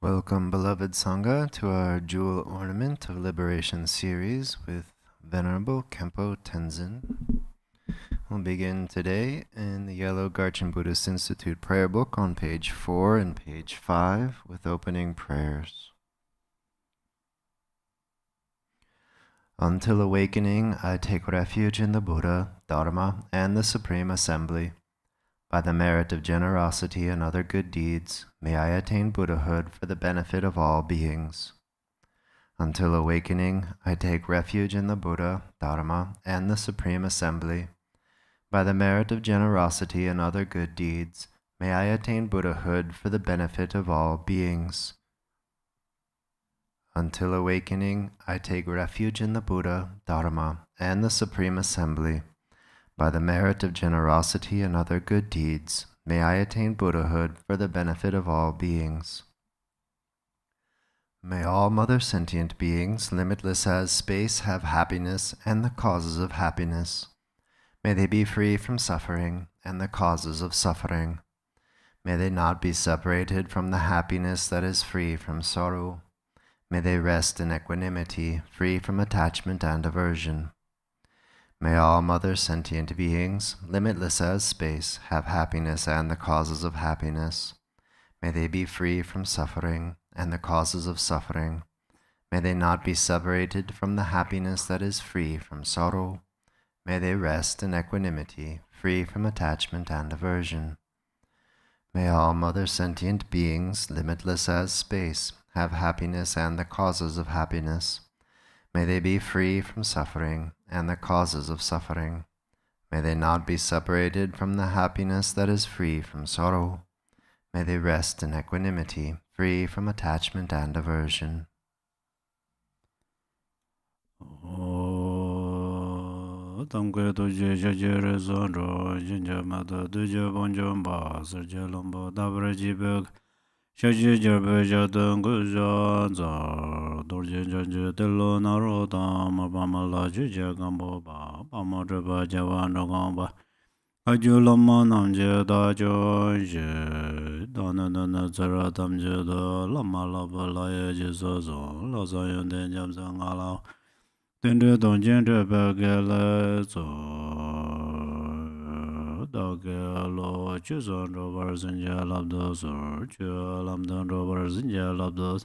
Welcome, beloved Sangha, to our Jewel Ornament of Liberation series with Venerable Khenpo Tenzin. We'll begin today in the Yellow Garchen Buddhist Institute prayer book on page 4 and page 5 with opening prayers. Until awakening, I take refuge in the Buddha, Dharma, and the Supreme Assembly. By the merit of generosity and other good deeds, may I attain Buddhahood for the benefit of all beings. Until awakening, I take refuge in the Buddha, Dharma, and the Supreme Assembly. By the merit of generosity and other good deeds, may I attain Buddhahood for the benefit of all beings. Until awakening, I take refuge in the Buddha, Dharma, and the Supreme Assembly. By the merit of generosity and other good deeds, may I attain Buddhahood for the benefit of all beings. May all mother sentient beings, limitless as space, have happiness and the causes of happiness. May they be free from suffering and the causes of suffering. May they not be separated from the happiness that is free from sorrow. May they rest in equanimity, free from attachment and aversion. May all mother sentient beings, limitless as space, have happiness and the causes of happiness. May they be free from suffering and the causes of suffering. May they not be separated from the happiness that is free from sorrow. May they rest in equanimity, free from attachment and aversion. May all mother sentient beings, limitless as space, have happiness and the causes of happiness. May they be free from suffering and the causes of suffering. May they not be separated from the happiness that is free from sorrow. May they rest in equanimity, free from attachment and aversion. Shaji Jarbe Jadon Guzan Dorje Janje Delo Naroda Mabamala Juja Gambo Pamadreba Javano Gamba Ajulama Namje Dajo Dana Zara Tamje Lama Lava Jizozo Lazayan Denjam Zangala Tende Donjen Bagala Dagalo Chuzon Rovers and Jalabdos or Chulamdan Rovers and Jalabdos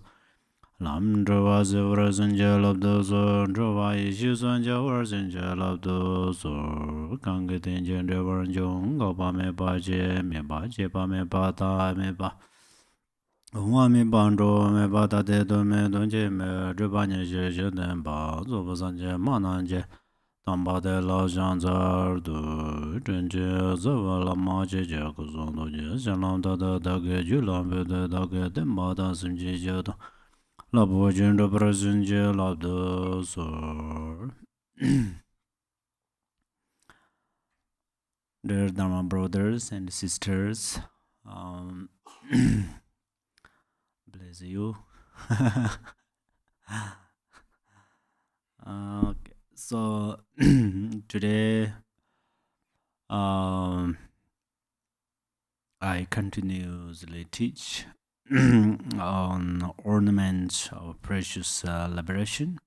Lamdrovas Evers and Jalabdos or Drova issues on Javers and Jalabdos or Kangatin Jendever and Jung Gopame Baje Mebaje Pame Pata Meba Wami Bando Mebata de Dome Donje Me Drubanya Jejen Ba Zobazanje Mananje Tamba de la Janzar du Drenje Zavala Maje Jacozono Janam da Ge Julam da Ge Demada Simji Jado Labo Jendo Brazinje Labdo Sor. Dear Dharma brothers and sisters, bless you. Okay. So today I continuously teach on ornament of precious liberation.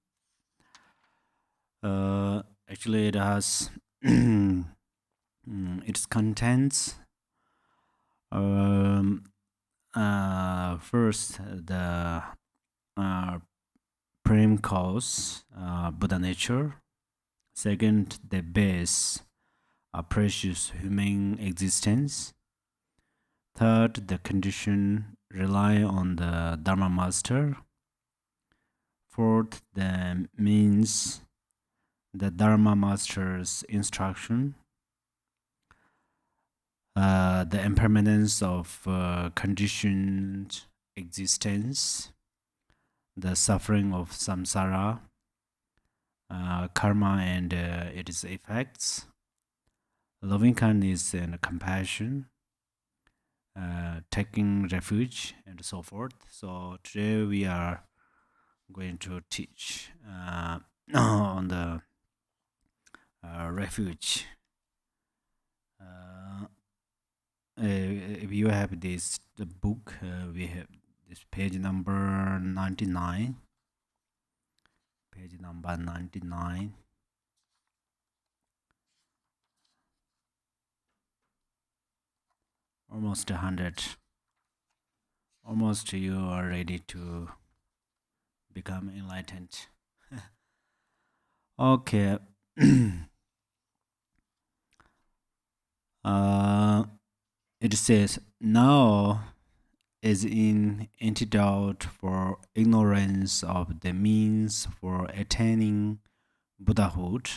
Actually, it has its contents. First, the prime cause, Buddha nature. Second, the base, a precious human existence. Third, the condition rely on the Dharma master. Fourth, the means, the Dharma master's instruction. The impermanence of conditioned existence, the suffering of samsara, karma and its effects, loving kindness and compassion, taking refuge, and so forth. So today we are going to teach on the refuge. If you have the book, we have This page number 99. Page number 99. Almost 100. Almost you are ready to become enlightened. Okay. It says, now is in antidote for ignorance of the means for attaining Buddhahood.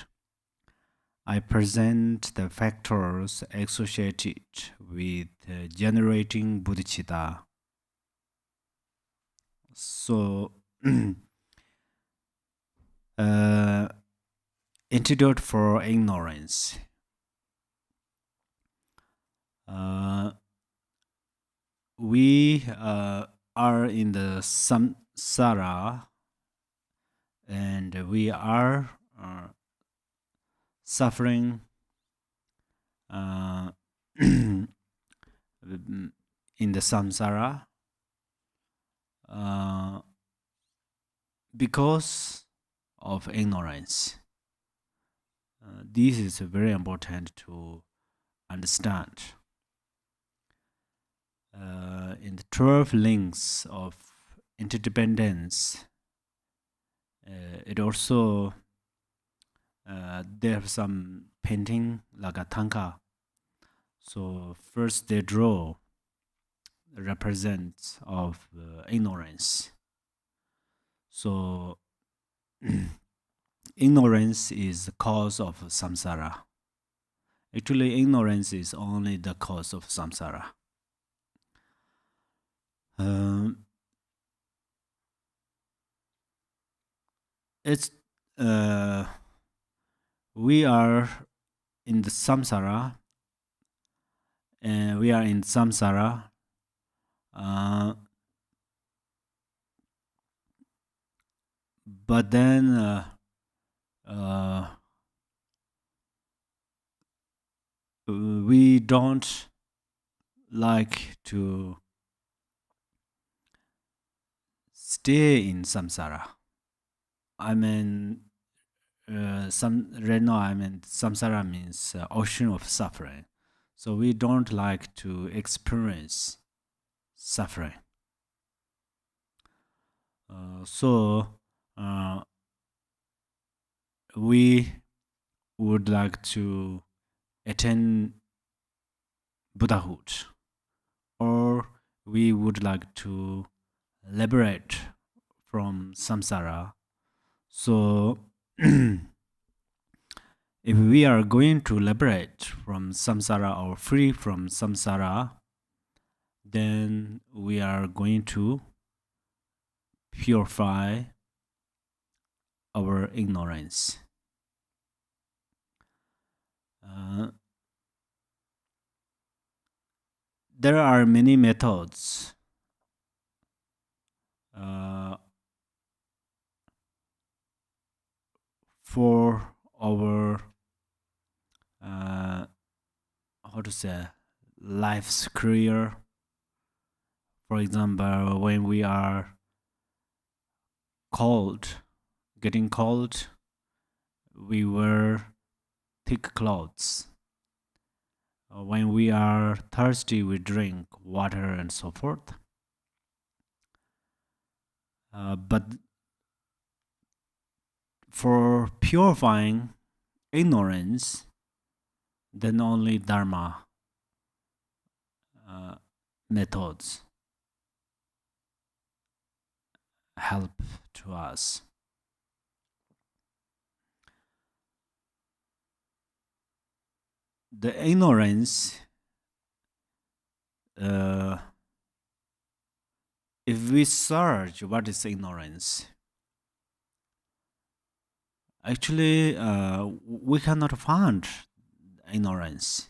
I present the factors associated with generating Bodhichitta. So, antidote for ignorance. We are in the samsara, and we are suffering in the samsara because of ignorance. This is very important to understand. In the 12 links of interdependence, it also there's some painting like a tanka. So first they draw represents of ignorance. So ignorance is the cause of samsara. Actually, ignorance is only the cause of samsara. We are in the samsara, and we are in samsara. But then we don't like to stay in samsara. I mean, right now, I mean, samsara means ocean of suffering. So we don't like to experience suffering. We would like to attain Buddhahood, or we would like to liberate from samsara. So if we are going to liberate from samsara or free from samsara, then we are going to purify our ignorance. There are many methods for our life's career. For example, when we are getting cold, we wear thick clothes. When we are thirsty, we drink water and so forth. But for purifying ignorance, then only Dharma methods help to us. The ignorance, if we search what is ignorance, actually we cannot find ignorance.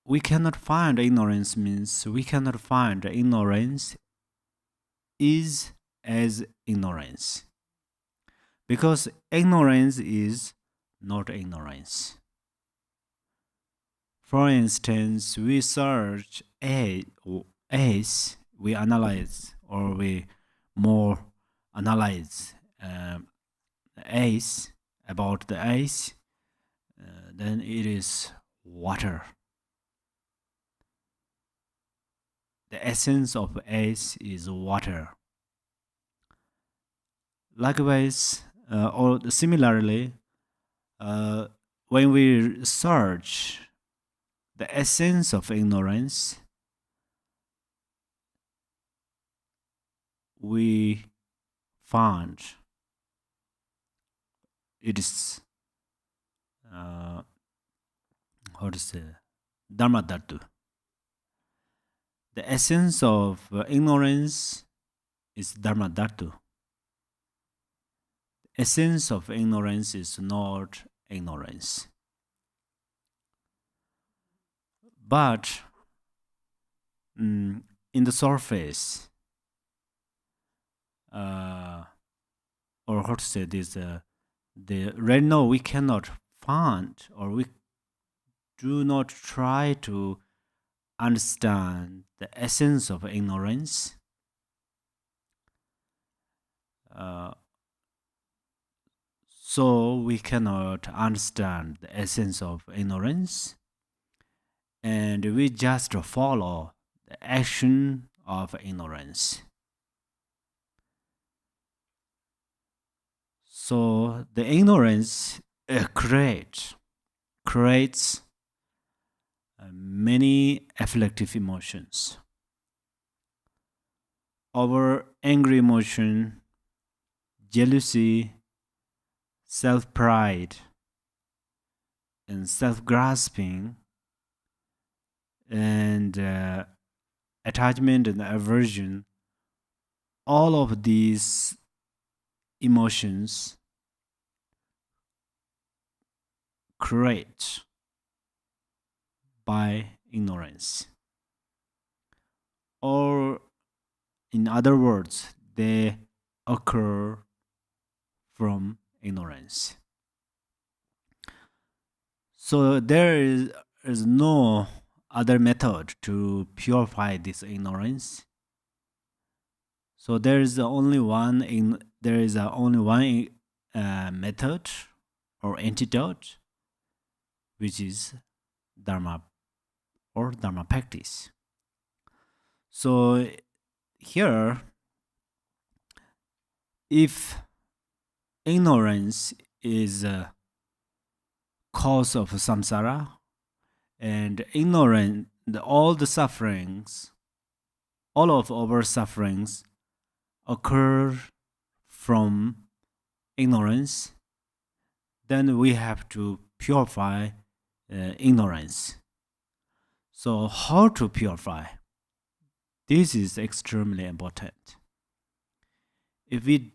We cannot find ignorance means we cannot find ignorance is as ignorance. Because ignorance is not ignorance. For instance, we search we analyze, or we more analyze ace, about the ace, then it is water. The essence of ace is water. Likewise, or similarly, when we search the essence of ignorance, we find it is how to say, Dharma Dhatu. The essence of ignorance is Dharma Dhatu. The essence of ignorance is not ignorance. But in the surface, or how to say this, right now we cannot find, or we do not try to understand the essence of ignorance. So we cannot understand the essence of ignorance, and we just follow the action of ignorance. So the ignorance creates many afflictive emotions. Our angry emotion, jealousy, self-pride, and self-grasping, and attachment and aversion, all of these emotions create by ignorance. Or in other words, they occur from ignorance. So there is no other method to purify this ignorance. So there is only one method or antidote, which is Dharma or Dharma practice. So here, if ignorance is a cause of samsara, and all of our sufferings occur from ignorance, then we have to purify ignorance. So how to purify? This is extremely important. If we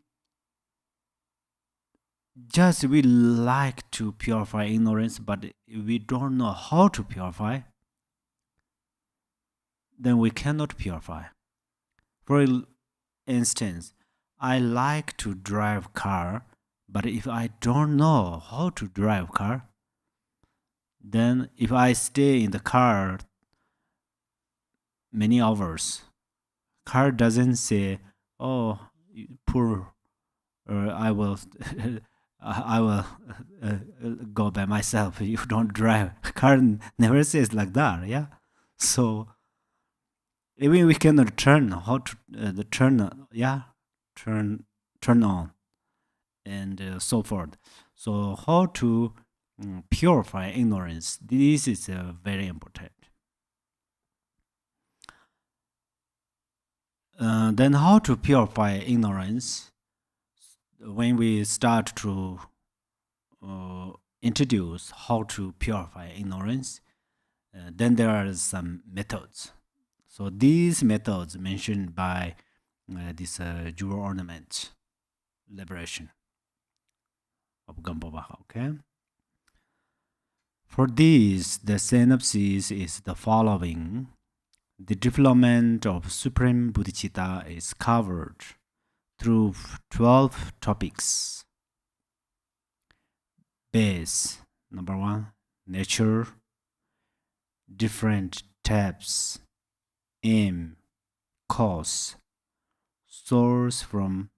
like to purify ignorance, but if we don't know how to purify, then we cannot purify. For instance, I like to drive car, but if I don't know how to drive car, then if I stay in the car many hours, car doesn't say, "Oh, poor, I will go by myself. You don't drive." Car never says like that. Yeah. So even we cannot turn how to turn on, and so forth. So how to purify ignorance? This is very important. Then how to purify ignorance? When we start to introduce how to purify ignorance, then there are some methods. So these methods mentioned by this jewel ornament liberation of Gampobaha. Okay. For these, the synopsis is the following. The development of Supreme Bodhichitta is covered through 12 topics. Base, number 1, nature. different types, aim, cause, source from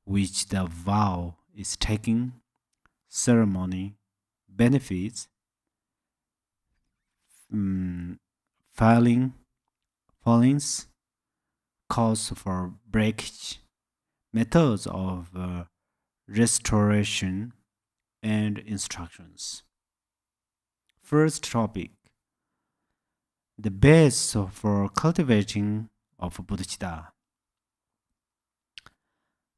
which the vow is taken, ceremony, benefits, fallings, cause for breakage, methods of restoration, and instructions. First topic: the base for cultivating of bodhicitta.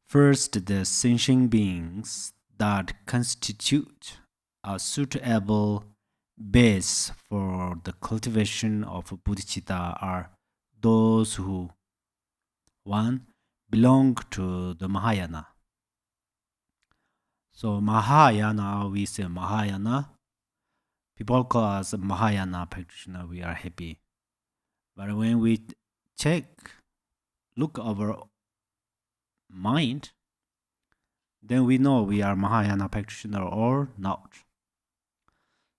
First, the sentient beings that constitute a suitable base for the cultivation of bodhicitta are those who 1. Belong to the Mahayana. So Mahayana, we say Mahayana. People call us Mahayana practitioner, we are happy. But when we look our mind, then we know we are Mahayana practitioner or not.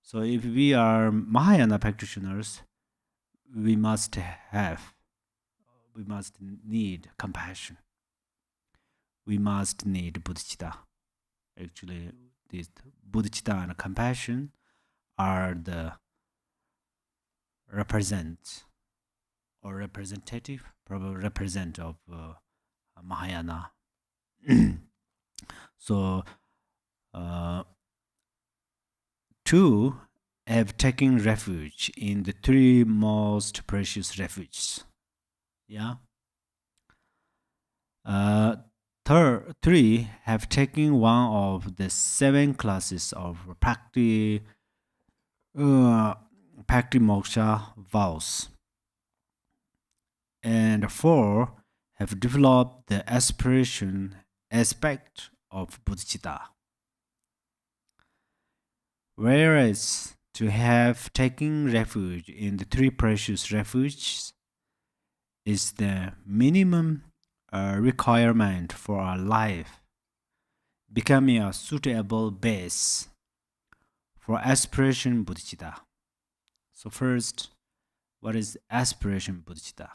So if we are Mahayana practitioners, we must need compassion. We must need bodhicitta. Actually, this bodhicitta and compassion are the probably represent of Mahayana. So, 2 have taken refuge in the 3 most precious refuges. Yeah. 3 have taken one of the 7 classes of Prakti Moksha vows. And 4 have developed the aspiration aspect of bodhicitta. Whereas to have taken refuge in the 3 precious refuges is the minimum requirement for our life, becoming a suitable base for aspiration bodhicitta. So first, what is aspiration bodhicitta?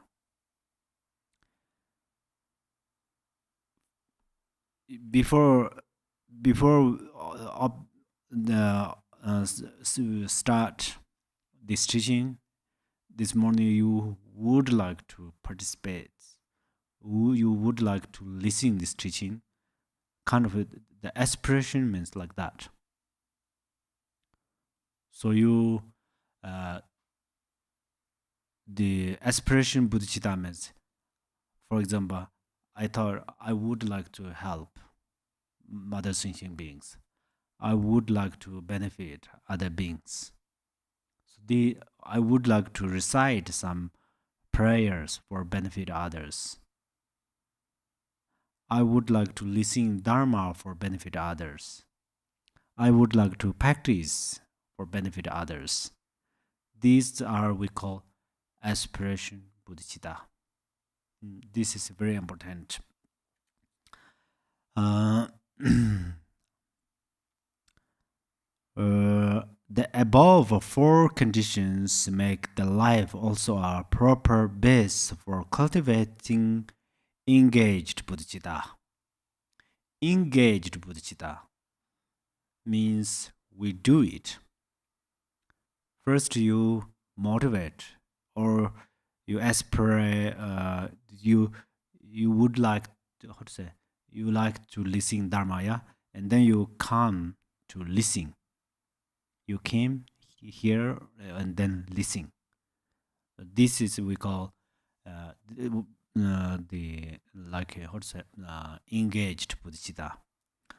Before start this teaching, this morning you would like to participate, you would like to listen this teaching, kind of the aspiration means like that. So you the aspiration bodhicitta means, for example, I thought I would like to help other sentient beings. I would like to benefit other beings. So I would like to recite some prayers for benefit others. I would like to listen Dharma for benefit others. I would like to practice for benefit others. These are we call aspiration bodhicitta. This is very important. The above 4 conditions make the life also a proper base for cultivating engaged bodhicitta. Engaged bodhicitta means we do it. First you motivate or you aspire, you would like to, you like to listen Dharma, yeah? And then you come to listen. You came here and then listen. This is we call engaged bodhicitta.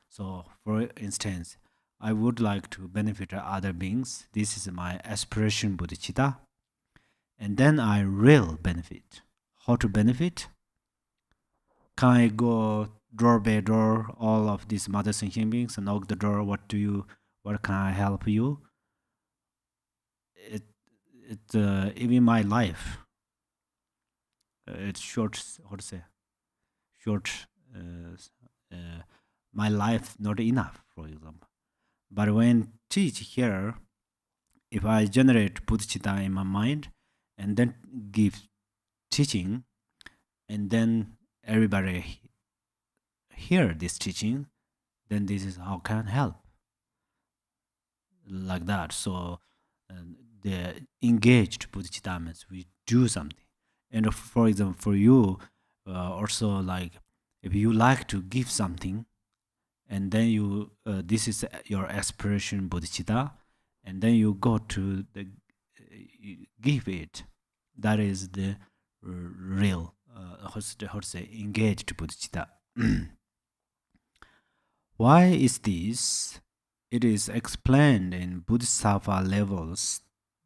So, for instance, I would like to benefit other beings. This is my aspiration bodhicitta. And then I will benefit. How to benefit? Can I go door by door, all of these mother sentient beings, and knock the door? What can I help you? Even my life, it's short. How to say? Short. My life not enough, for example. But when teach here, if I generate bodhicitta in my mind and then give teaching, and then everybody hear this teaching, then this is how can help like that. So the engaged bodhicitta means we do something. And for example, for you, also like if you like to give something, and then you this is your aspiration bodhicitta, and then you go to the give it. That is the real how to say engaged bodhicitta. Why is this? It is explained in Bodhisattva levels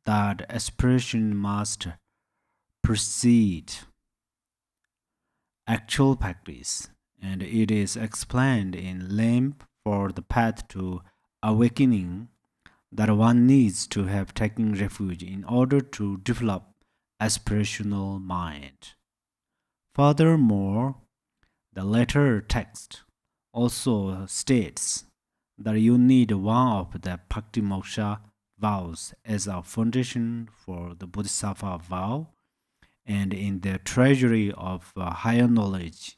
that aspiration must precede actual practice, and it is explained in Lamp for the path to awakening that one needs to have taken refuge in order to develop aspirational mind. Furthermore, the latter text also states that you need one of the Bhakti-moksha vows as a foundation for the Bodhisattva vow, and in the treasury of higher knowledge,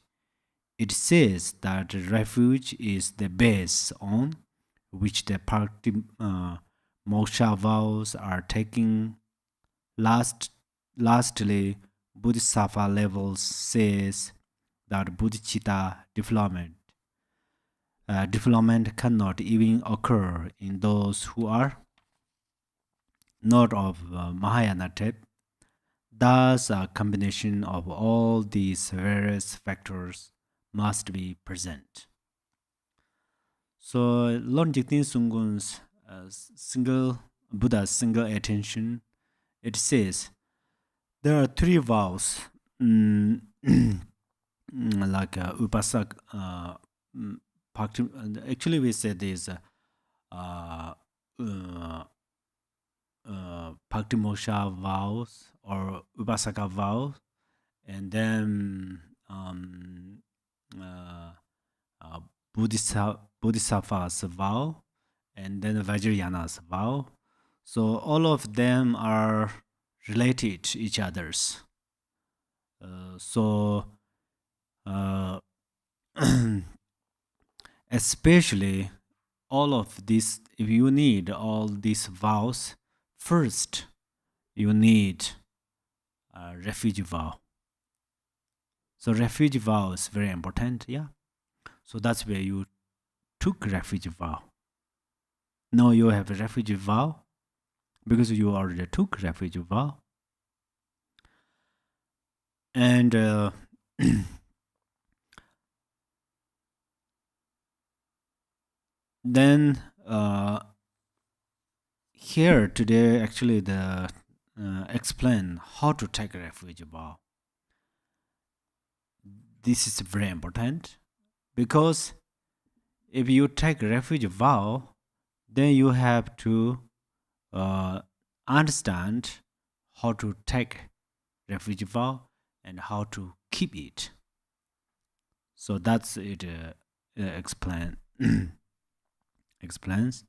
it says that refuge is the base on which the Bhakti-moksha vows are taken. Lastly, Bodhisattva levels says that bodhicitta development cannot even occur in those who are not of Mahayana type. Thus, a combination of all these various factors must be present. So, Lord Jigten Sunggun's Buddha's single attention, it says there are three vows, like upasak. Actually, we said this Bhakti-moksha vows or upasaka vows, and then Bodhisattva's vow, and then Vajrayana's vow. So all of them are related to each other's. Especially all of this, if you need all these vows, first you need a refuge vow. So refuge vow is very important, yeah. So that's where you took refuge vow. Now you have a refuge vow because you already took refuge vow. And then here today actually the explain how to take refuge vow. This is very important because if you take refuge vow, then you have to understand how to take refuge vow and how to keep it. So that's it. Explains.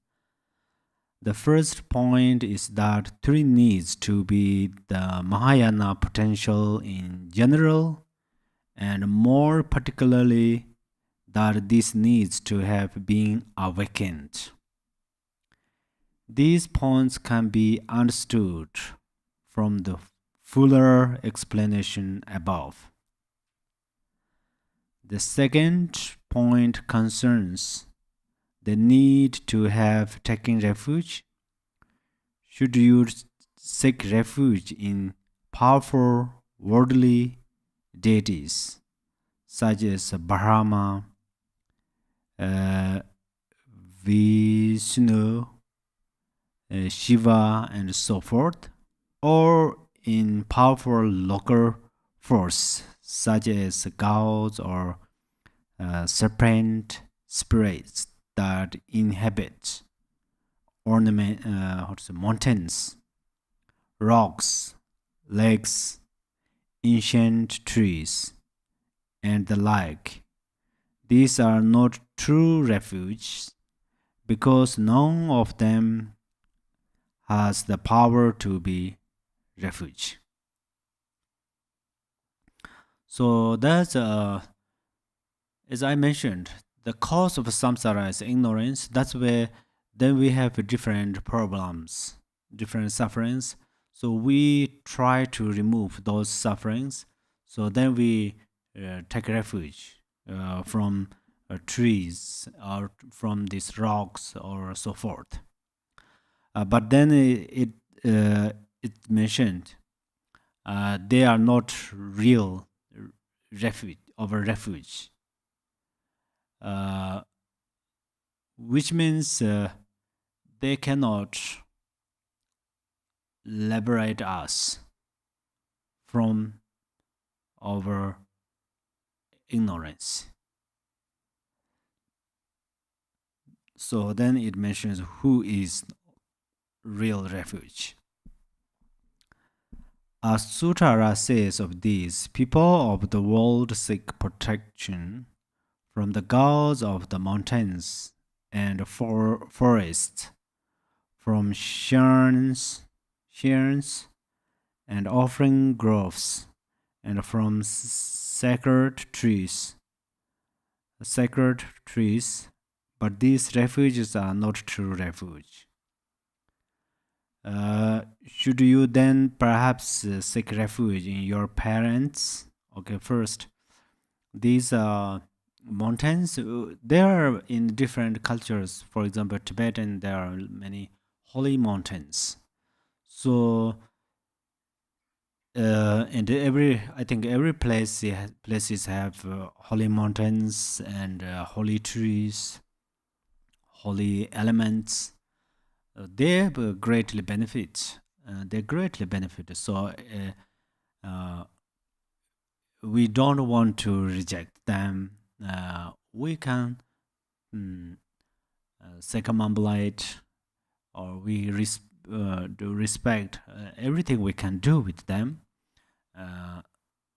The first point is that three needs to be the Mahayana potential in general, and more particularly that this needs to have been awakened. These points can be understood from the fuller explanation above. The second point concerns the need to have taken refuge. Should you seek refuge in powerful worldly deities such as Brahma, Vishnu, Shiva, and so forth, or in powerful local force such as gods or serpent spirits that inhabit ornament, mountains, rocks, lakes, ancient trees, and the like. These are not true refuges because none of them has the power to be refuge. So that's, as I mentioned, the cause of samsara is ignorance. That's where then we have different problems, different sufferings. So we try to remove those sufferings. So then we take refuge from trees or from these rocks or so forth. But then it mentioned they are not real refuge or refuge, which means they cannot liberate us from our ignorance. So then it mentions who is real refuge. As Sutara says of these, people of the world seek protection from the gods of the mountains and forests, from shrines and offering groves, and from sacred trees. But these refuges are not true refuge. Should you then perhaps seek refuge in your parents? Okay, first, these mountains, they are in different cultures. For example, Tibetan, there are many holy mountains. So, and I think every places have holy mountains and holy trees, holy elements. They greatly benefit. They greatly benefit. So we don't want to reject them. We can circumambulate, or we do respect everything we can do with them.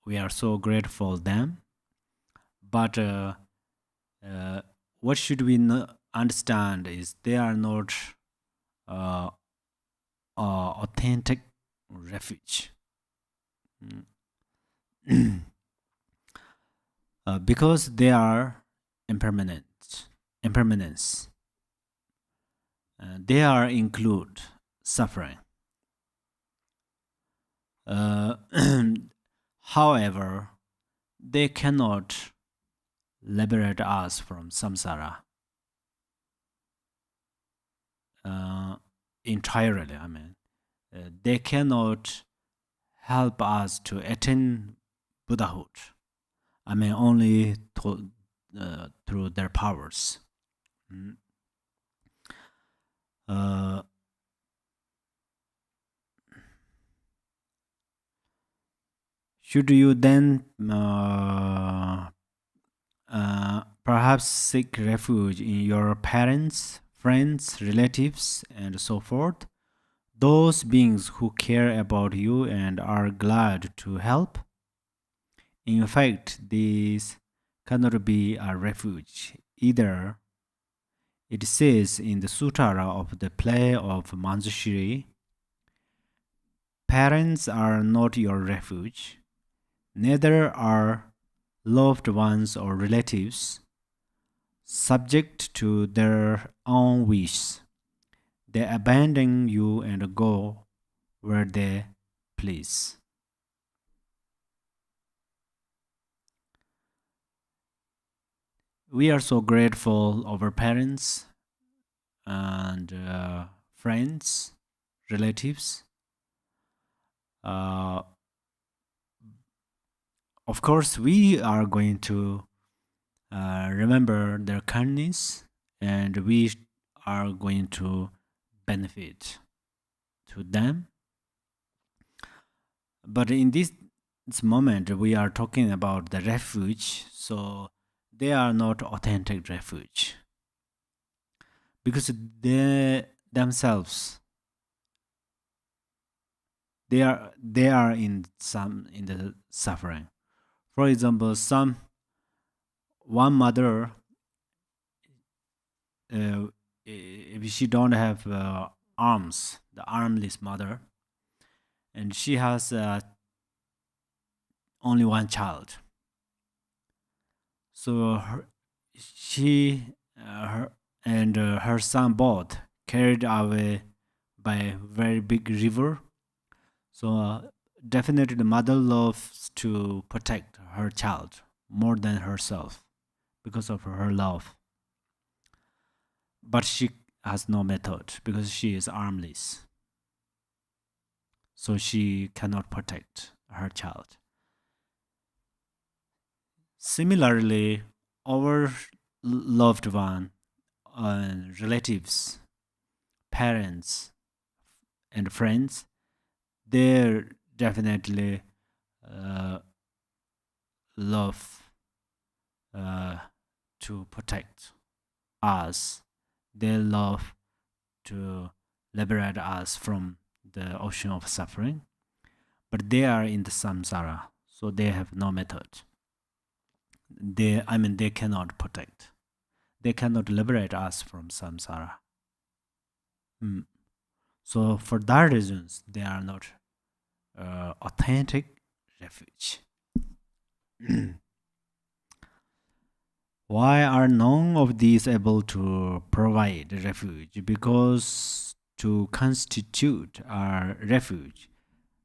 We are so grateful them. But what should we understand is they are not authentic refuge. Because they are impermanence. They are include suffering. However, they cannot liberate us from samsara entirely. I mean, they cannot help us to attain Buddhahood. I mean, only through their powers. Should you then perhaps seek refuge in your parents, friends, relatives, and so forth? Those beings who care about you and are glad to help? In fact, these cannot be a refuge either. It says in the Sutara of the play of Manjushri, parents are not your refuge, neither are loved ones or relatives, subject to their own wish. They abandon you and go where they please. We are so grateful of our parents and friends, relatives. Of course, we are going to remember their kindness, and we are going to benefit to them. But in this moment, we are talking about the refuge, so they are not authentic refuge, because they themselves, they are in the suffering. For example, one mother, if she don't have arms, the armless mother, and she has only one child. So her son both carried away by a very big river. So definitely the mother loves to protect her child more than herself because of her love. But she has no method because she is armless. So she cannot protect her child. Similarly, our loved one, relatives, parents, and friends, they definitely love to protect us. They love to liberate us from the ocean of suffering, but they are in the samsara, so they have no method. They cannot protect. They cannot liberate us from samsara. So for that reasons, they are not authentic refuge. Why are none of these able to provide refuge? Because to constitute a refuge,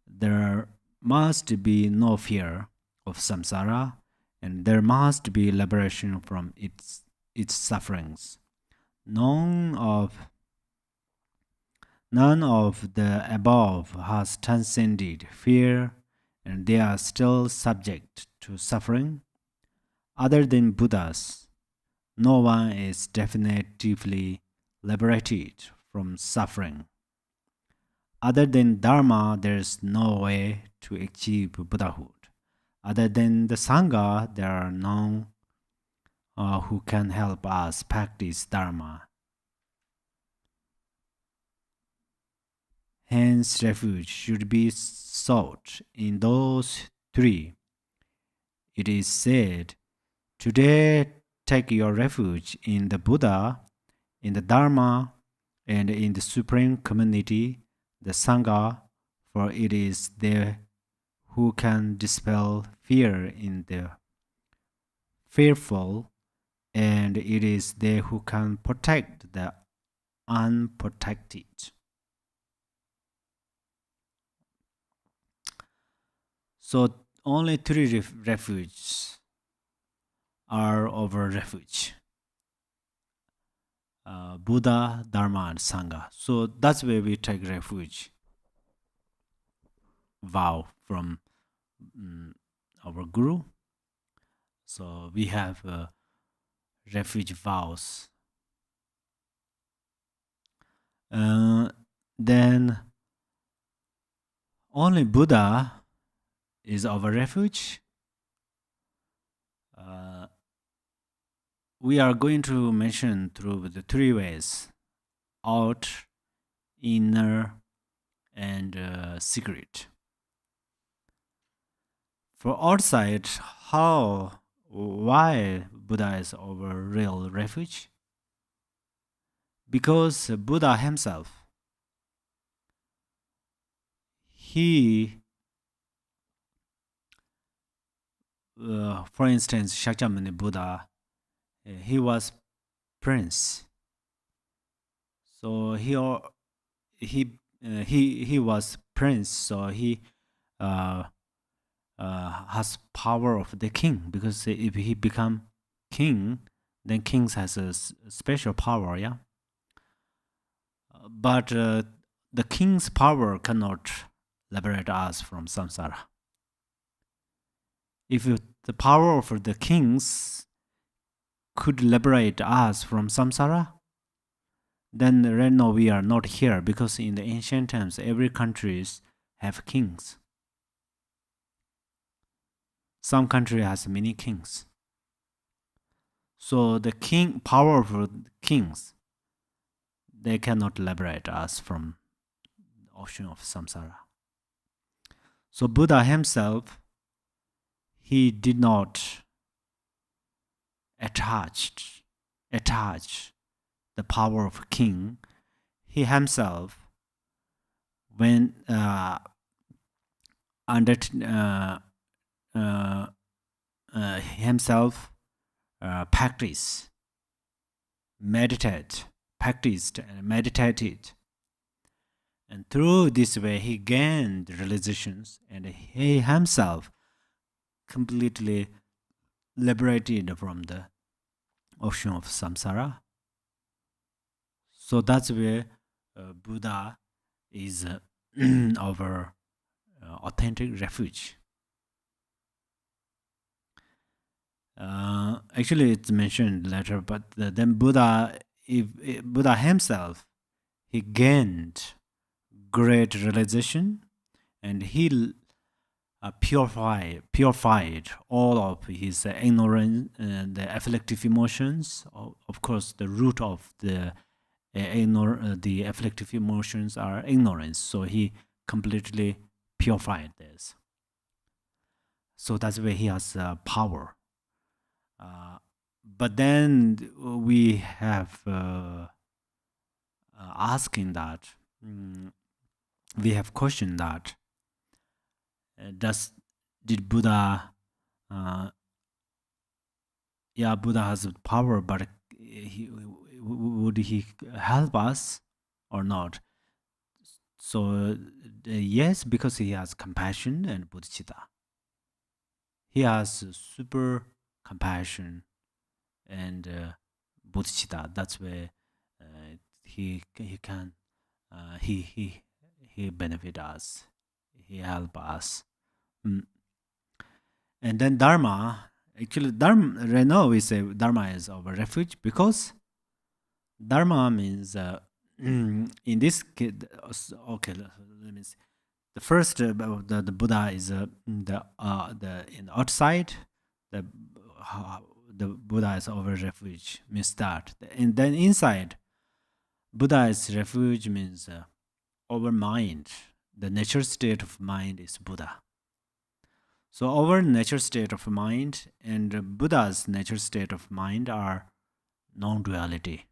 there must be no fear of samsara, and there must be liberation from its sufferings. None of the above has transcended fear, and they are still subject to suffering. Other than Buddhas, no one is definitively liberated from suffering. Other than Dharma, there is no way to achieve Buddhahood. Other than the Sangha, there are none who can help us practice Dharma. Hence, refuge should be sought in those three. It is said, today take your refuge in the Buddha, in the Dharma, and in the Supreme Community, the Sangha, for it is they who can dispel fear in the fearful, and it is they who can protect the unprotected. So only three refuges are our refuge. Buddha, Dharma, and Sangha. So that's where we take refuge. Vow from our Guru. So we have refuge vows. Then only Buddha is our refuge. We are going to mention through the three ways: out, inner, and secret. For outside, why Buddha is our real refuge? Because Buddha himself, for instance, Shakyamuni Buddha, he was prince. So he was prince. So he has power of the king, because if he become king, then kings has a special power. Yeah. But the king's power cannot liberate us from samsara. If the power of the kings could liberate us from samsara, then right now we are not here, because in the ancient times, every countries have kings. Some country has many kings. So the power of the kings, they cannot liberate us from the ocean of samsara. So Buddha himself, he did not attach the power of king. He himself when under himself practiced and meditated, and through this way he gained realizations, and he himself completely liberated from the ocean of samsara. So that's where Buddha is our authentic refuge. Actually, it's mentioned later, but then Buddha, Buddha himself, he gained great realization, and he purified all of his ignorance and the afflictive emotions. Of course, the root of the afflictive emotions are ignorance. So he completely purified this. So that's where he has power. But then we have asking that, we have questioned that, did Buddha, Buddha has power, but would he help us or not? So yes, because he has compassion and bodhicitta. He has super compassion and bodhicitta. That's where he can he benefit us. He help us. And then Dharma. Actually, Dharma. Right now we say Dharma is our refuge because Dharma means in this case. Okay, let me see. The first the Buddha is the in outside the Buddha is our refuge means that, and then inside Buddha's refuge means our mind. The nature state of mind is Buddha. So our nature state of mind and Buddha's nature state of mind are non-duality.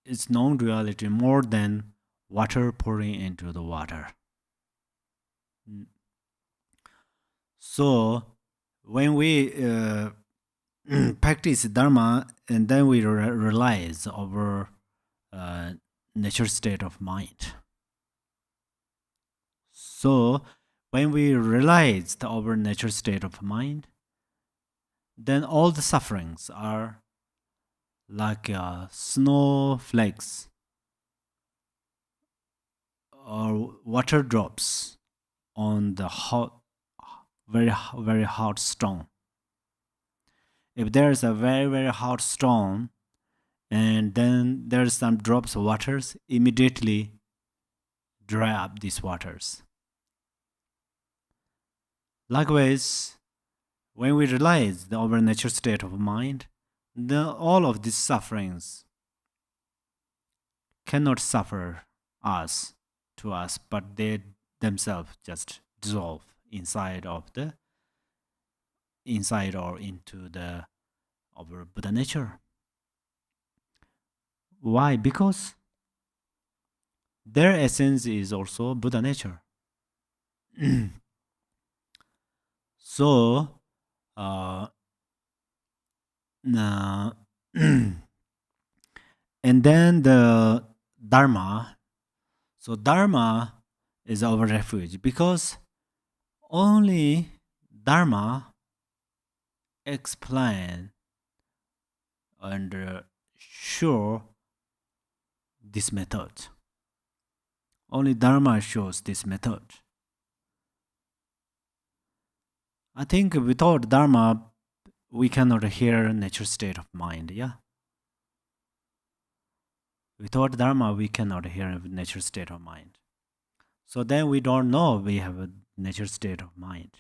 It's non-duality more than water pouring into the water. So when we practice Dharma, and then we realize our nature state of mind. So when we realize our nature state of mind, then all the sufferings are like snowflakes or water drops on the hot, very hot stone. If there's a very hot stone, and then there's some drops of waters, immediately dry up these waters. Likewise, when we realize our nature state of mind, then all of these sufferings cannot suffer to us, but they themselves just dissolve inside or into the our Buddha nature. Why? Because their essence is also Buddha nature. So, and then the Dharma. So Dharma is our refuge because only Dharma explain and show this method. Only Dharma shows this method. I think without Dharma, we cannot hear nature state of mind, yeah? Without Dharma, we cannot hear nature state of mind. So then we don't know we have a nature state of mind.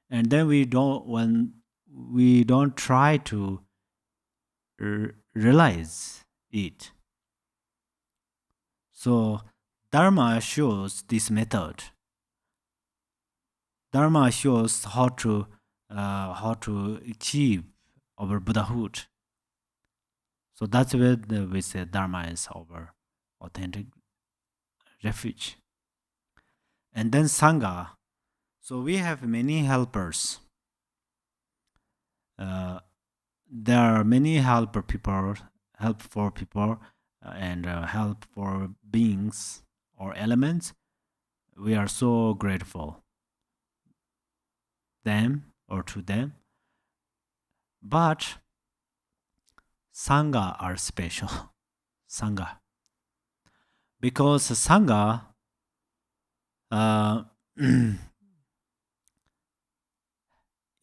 And then when we don't try to realize it. So Dharma shows this method. Dharma shows how to achieve our Buddhahood. So that's where we say Dharma is our authentic refuge. And then Sangha. So we have many helpers. There are many helpful people, and help for beings or elements. We are so grateful to them. But Sangha are special. Sangha. Because Sangha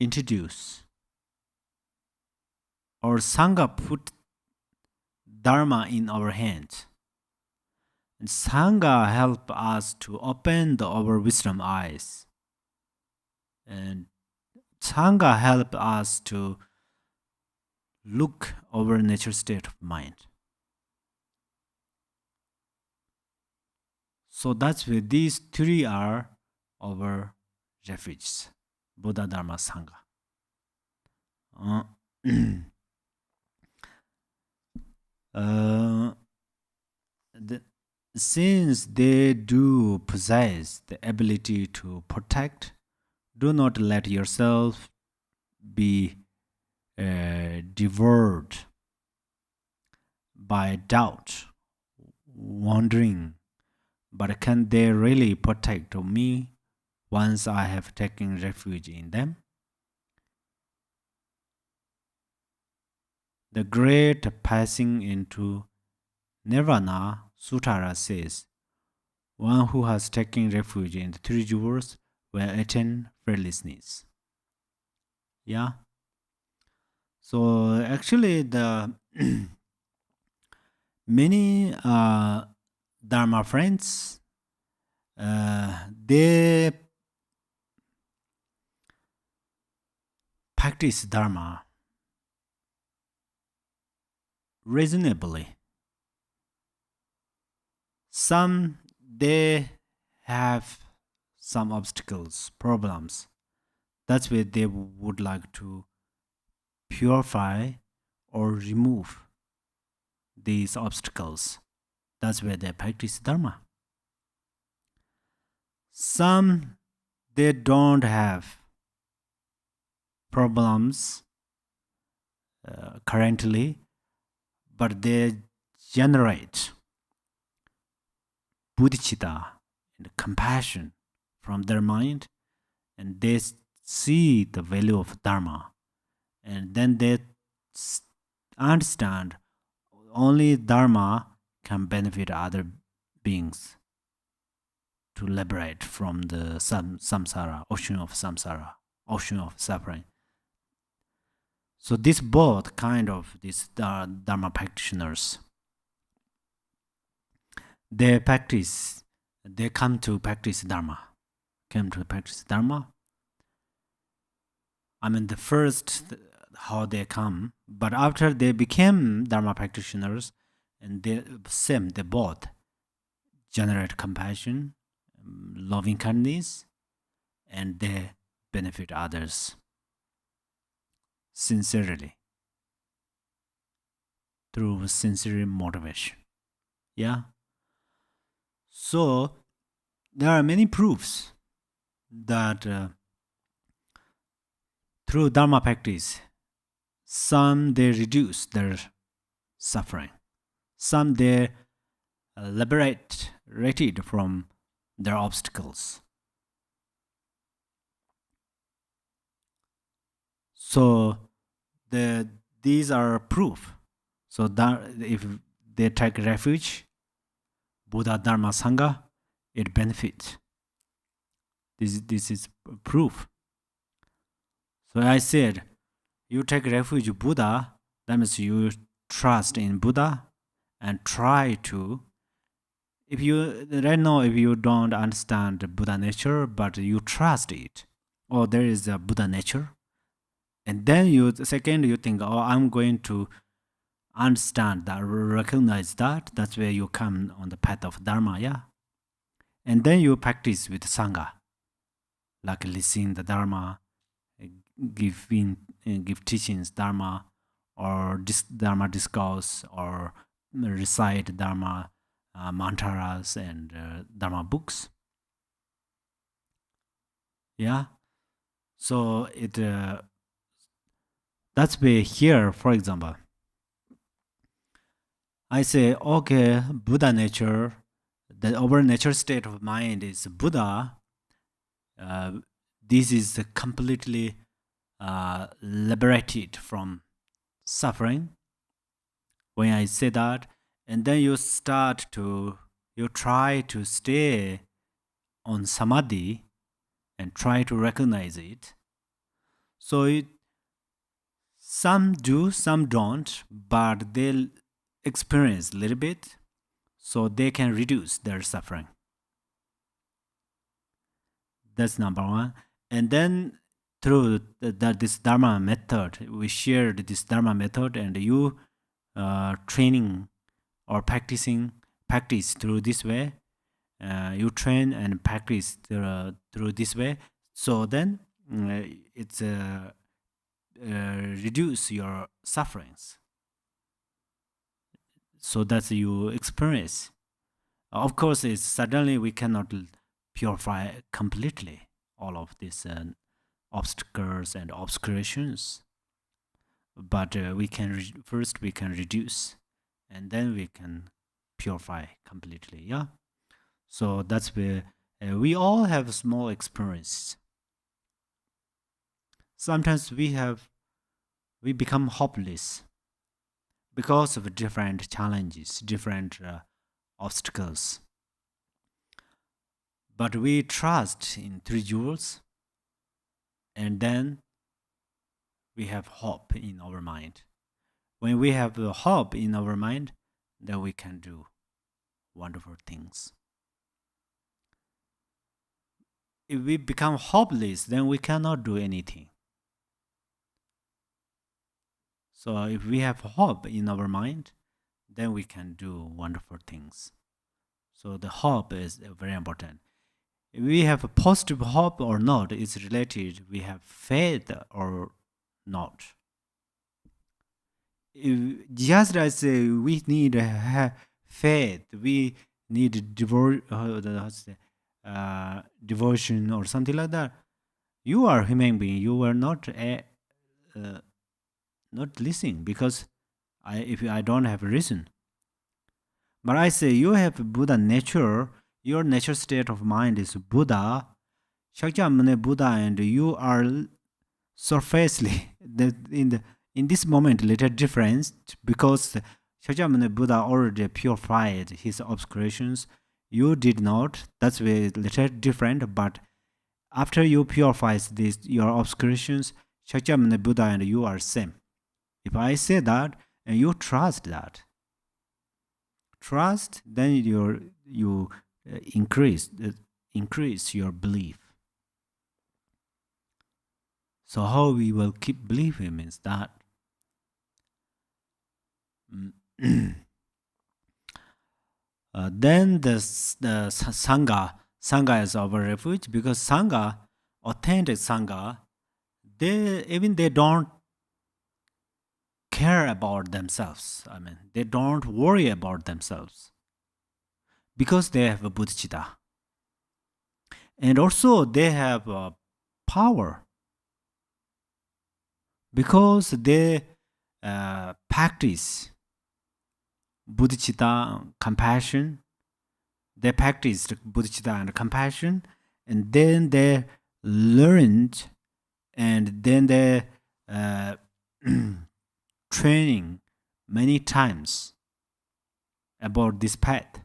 introduce, or Sangha put Dharma in our hands. And Sangha help us to open our wisdom eyes. And Sangha help us to look over nature state of mind. So that's where these three are our refuges: Buddha, Dharma, Sangha. Since they do possess the ability to protect, do not let yourself be devoured by doubt, wondering, but can they really protect me once I have taken refuge in them? The great passing into Nirvana Sutara says, one who has taken refuge in the three jewels will attain fearlessness. Yeah. So actually, the many Dharma friends, they practice Dharma reasonably. Some, they have some obstacles, problems. That's where they would like to purify or remove these obstacles. That's where they practice Dharma. Some, they don't have problems currently, but they generate Bodhichitta and compassion from their mind, and they see the value of Dharma, and then they understand only Dharma can benefit other beings to liberate from the samsara, ocean of suffering. So this both kind of these Dharma practitioners, they come to practice Dharma. I mean, the first, how they come, but after they became Dharma practitioners, and they both generate compassion, loving kindness, and they benefit others sincerely through sincere motivation. Yeah. So there are many proofs that through Dharma practice, some they reduce their suffering, some they liberated from their obstacles. So these are proof. So that if they take refuge, Buddha, Dharma, Sangha, it benefits. This is proof. So I said, you take refuge Buddha, that means you trust in Buddha and try to. If you don't understand the Buddha nature, but you trust it, or there is a Buddha nature, and then you think, oh, I'm going to understand that, recognize that. That's where you come on the path of Dharma, yeah. And then you practice with Sangha, like listening the Dharma, give teachings Dharma, or Dharma discourse, or recite Dharma mantras and Dharma books. Yeah, so that's why here, for example, I say, okay, Buddha nature, our nature state of mind is Buddha. This is completely liberated from suffering. When I say that, and then you try to stay on samadhi and try to recognize it. So some do, some don't, but they'll experience a little bit, so they can reduce their suffering. That's number one. And then through this Dharma method, we shared this Dharma method, and you training or practice through this way. You train and practice through this way. So then it's reduce your sufferings. So that you experience. Of course, it's suddenly we cannot purify completely all of these obstacles and obscurations, but we can first we can reduce, and then we can purify completely. Yeah. So that's where we all have small experience. Sometimes we become hopeless because of different challenges, different obstacles. But we trust in three jewels, and then we have hope in our mind. When we have hope in our mind, then we can do wonderful things. If we become hopeless, then we cannot do anything. So if we have hope in our mind, then we can do wonderful things. So the hope is very important. If we have a positive hope or not, it's related. We have faith or not. Just as we need faith, we need devotion or something like that. You are a human being. You are not not listening because if I don't have a reason. But I say you have Buddha nature. Your nature state of mind is Buddha. Shakyamuni Buddha, and you are surfacely in this moment little difference because Shakyamuni Buddha already purified his obscurations. You did not. That's a little different. But after you purify your obscurations, Shakyamuni Buddha and you are same. If I say that and you trust that, then you increase your belief. So how we will keep believing means that then the Sangha is our refuge, because Sangha, authentic Sangha, they don't care about themselves. I mean, they don't worry about themselves because they have a Bodhichitta. And also they have power because they practice Bodhichitta, compassion. They practiced Bodhichitta and compassion, and then they learned, and then they training many times about this path.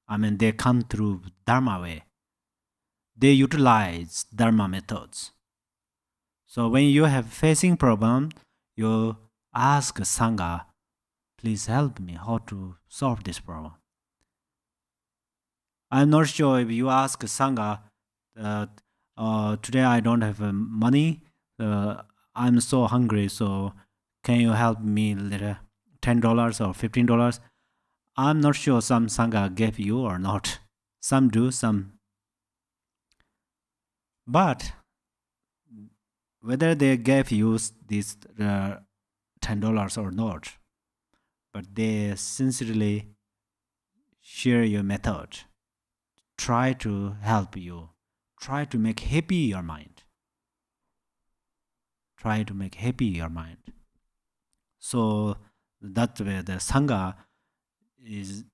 I mean, they come through Dharma way. They utilize Dharma methods. So when you have facing problem, you ask Sangha, please help me how to solve this problem. I'm not sure if you ask Sangha, today I don't have money, I'm so hungry, so can you help me little $10 or $15? I'm not sure some Sangha gave you or not. Some do, some. But whether they gave you this $10 or not, but they sincerely share your method, try to help you, try to make happy your mind. Try to make happy your mind. So that's where the Sangha is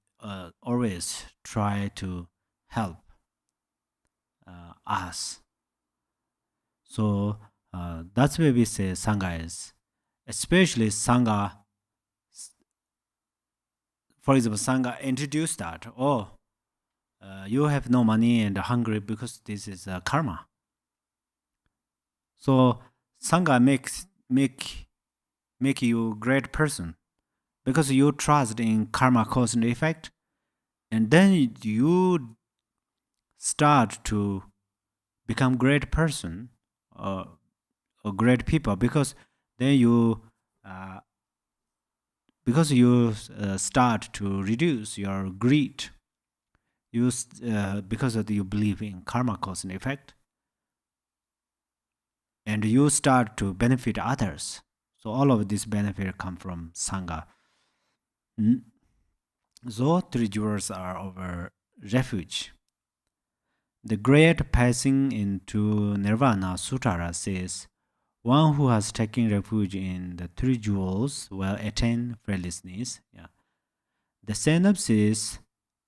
always try to help us. So that's where we say Sangha is. Especially Sangha, for example, Sangha introduced that, you have no money and hungry because this is karma. So Sangha make you great person because you trust in karma cause and effect, and then you start to become great person or great people because then you start to reduce your greed. Because of you believe in karma cause and effect, and you start to benefit others. So all of this benefit come from Sangha. So three jewels are our refuge. The great passing into Nirvana Sutara says, one who has taken refuge in the three jewels will attain fearlessness. Yeah. The synopsis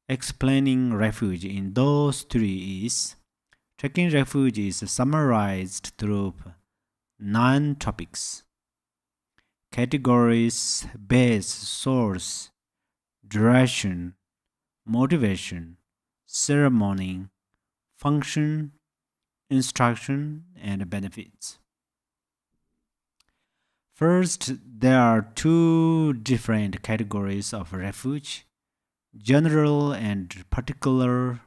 explaining refuge in those three is, taking refuge is summarized through 9 topics: categories, base, source, duration, motivation, ceremony, function, instruction, and benefits. First, there are 2 different categories of refuge: general and particular.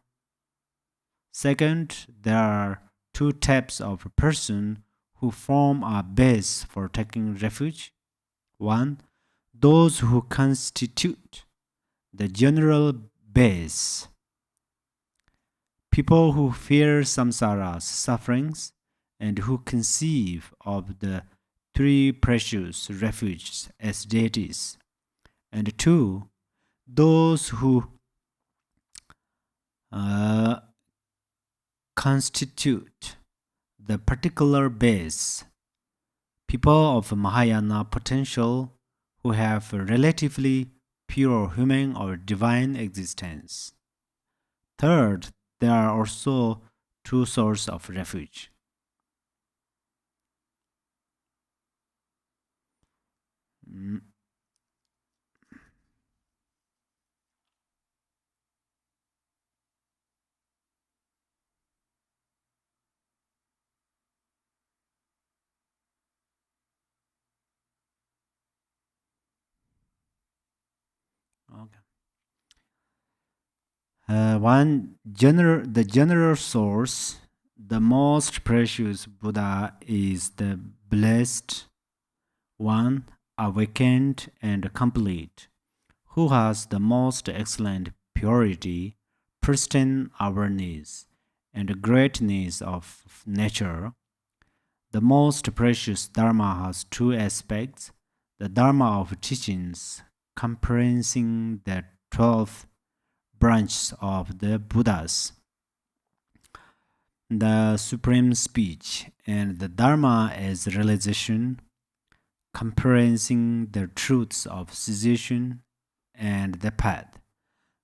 Second, there are 2 types of person who form a base for taking refuge. 1. Those who constitute the general base. People who fear samsara's sufferings and who conceive of the 3 precious refuges as deities. And 2. Those who constitute the particular base. People of Mahayana potential who have a relatively pure human or divine existence. Third, there are also 2 sources of refuge. Okay. The general source, the most precious Buddha is the blessed one, awakened and complete, who has the most excellent purity, pristine awareness, and greatness of nature. The most precious Dharma has 2 aspects: the Dharma of teachings, comprising the 12 branches of the Buddhas, the supreme speech, and the Dharma as realization, comprising the truths of cessation and the path.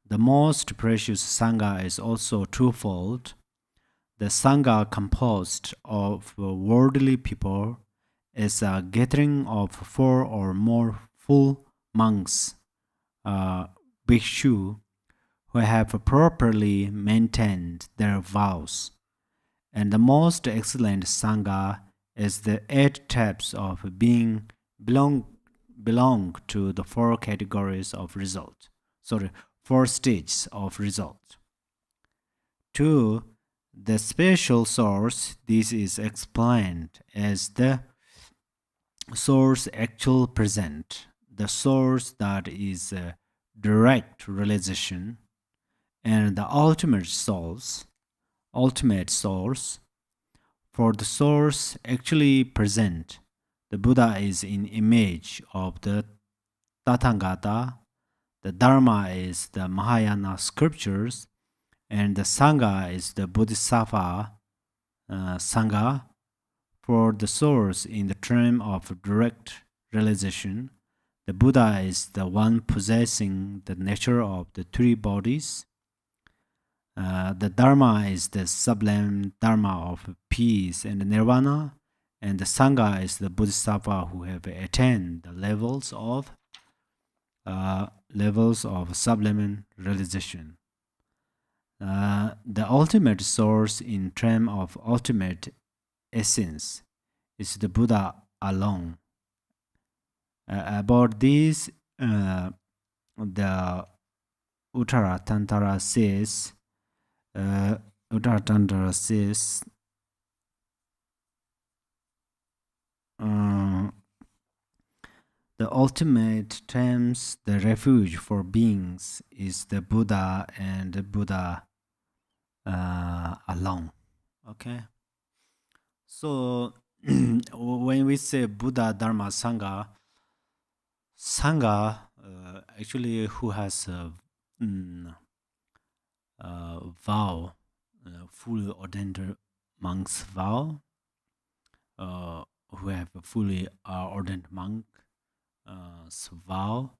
The most precious Sangha is also twofold: the Sangha composed of worldly people is a gathering of 4 or more full monks, bhikshu, who have properly maintained their vows. And the most excellent Sangha is the 8 types of being belong to the 4 categories of result. 4 stages of result. 2. The special source. This is explained as the source actual present, the source that is a direct realization, and the ultimate source. For the source actually present, The Buddha is in image of the Tathagata. The Dharma is the Mahayana scriptures, and the Sangha is the Bodhisattva Sangha for the source in the term of direct realization. The Buddha is the one possessing the nature of the three bodies. The Dharma is the sublime Dharma of peace and nirvana, and the Sangha is the Bodhisattva who have attained the levels of sublime realization. The ultimate source in terms of ultimate essence is the Buddha alone. About this, the Uttara Tantra says, the ultimate terms, the refuge for beings, is the Buddha and the Buddha alone. Okay? So, when we say Buddha, Dharma, Sangha, actually who has a vow, fully ordained monk's vow, who have a fully ordained monk's vow.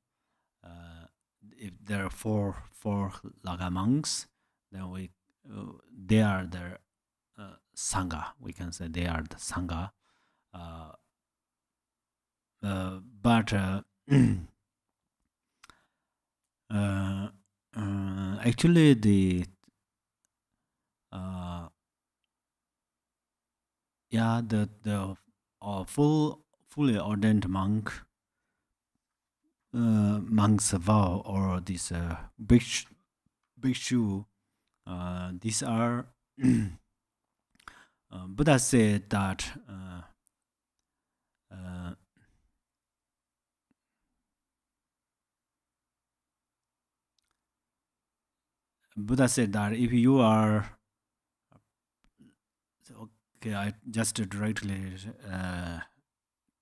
If there are four Laga monks, then they are the Sangha. We can say they are the Sangha. But actually, the fully ordained monk's vow, or this bhikshu, these are Buddha said that if you are okay, I just directly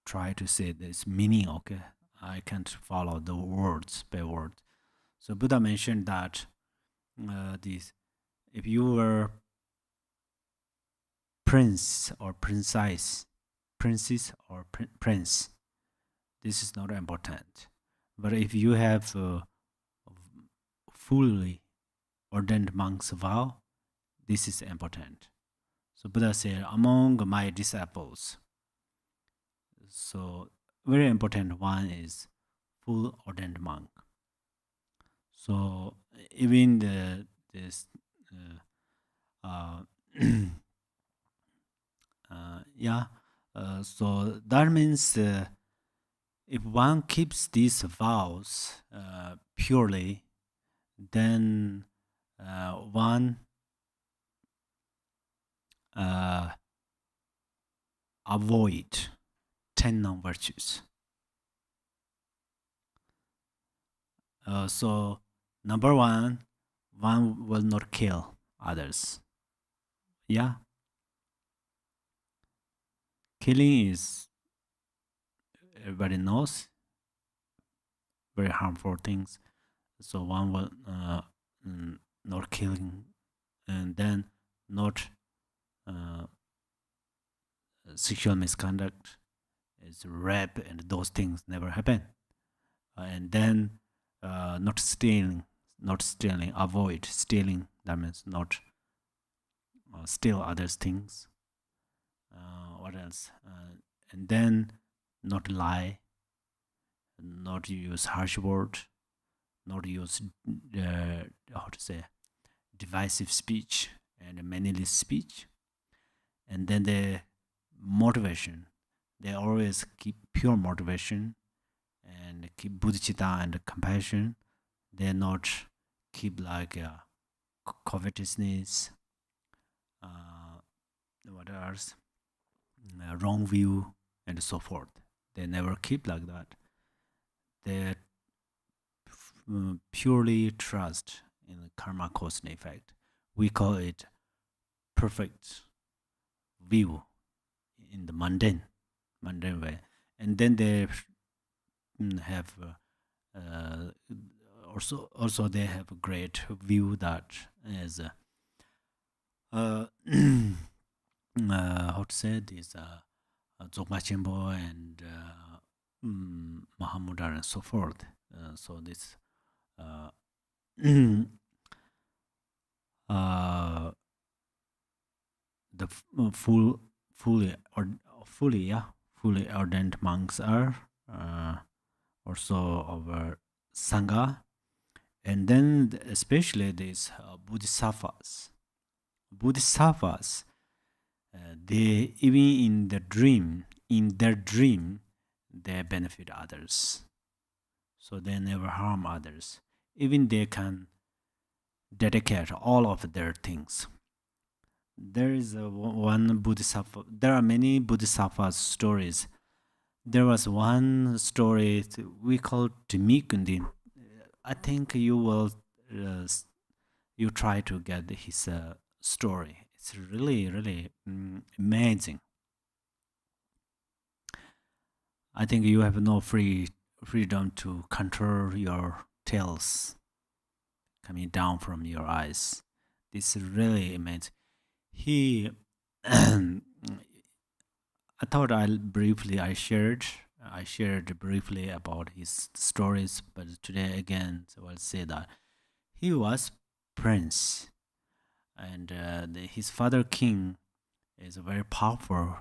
try to say this meaning. Okay, I can't follow the words by word. So Buddha mentioned that if you were prince or princess, princess or prince, this is not important. But if you have fully ordained monk's vow, this is important. So Buddha said, among my disciples, so very important one is full ordained monk. So even so that means if one keeps these vows purely, then one avoid 10 non-virtues. So number one will not kill others. Yeah. Killing is, everybody knows, very harmful things. So one will not killing, and then not sexual misconduct, is rape, and those things never happen. And then not stealing, avoid stealing. That means not steal others' things. What else? And then not lie, not use harsh word, not use divisive speech and meaningless speech. And then the motivation, they always keep pure motivation and keep bodhicitta and compassion. They not keep like covetousness, what else, wrong view, and so forth. They never keep like that. They purely trust in karma cause and effect. We call it perfect view in the mundane way. and then they have also they have a great view that as how to say this Dzogpa Chenpo and Mahamudra and so forth. So this the fully ordained monks are also our Sangha, and then especially these Bodhisattvas. Bodhisattvas, they even in their dream, they benefit others. So they never harm others. Even they can dedicate all of their things. There is one Bodhisattva. There are many Bodhisattva stories. There was one story we call Timikundi. I think you will you try to get his story. It's really amazing. I think you have no freedom to control your tears coming down from your eyes. This is really amazing. He, I thought I shared briefly about his stories, but today again, so I'll say that he was prince, and his father king is a very powerful.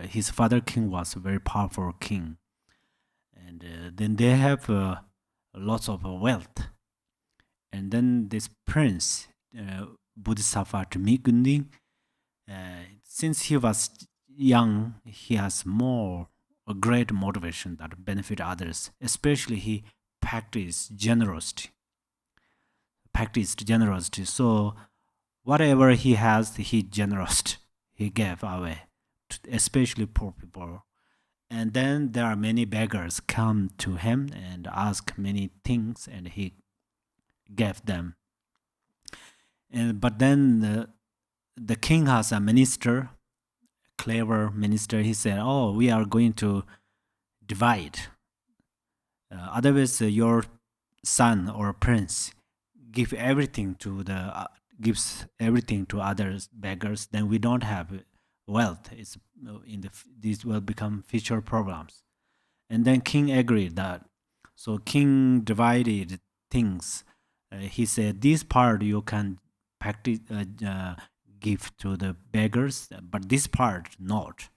His father king was a very powerful king, and then they have lots of wealth, and then this prince, Bodhisattva Timikundi, since he was young, he has a great motivation that benefit others. Especially he practiced generosity. So whatever he has, he generous. He gave away, especially poor people. And then there are many beggars come to him and ask many things, and he gave them. But then the king has a minister, clever minister. He said, "Oh, we are going to divide. Otherwise, your son or prince gives everything to others beggars. Then we don't have wealth. It's these will become future problems." And then king agreed that. So king divided things. He said, "This part you can practice." Give to the beggars, but this part not.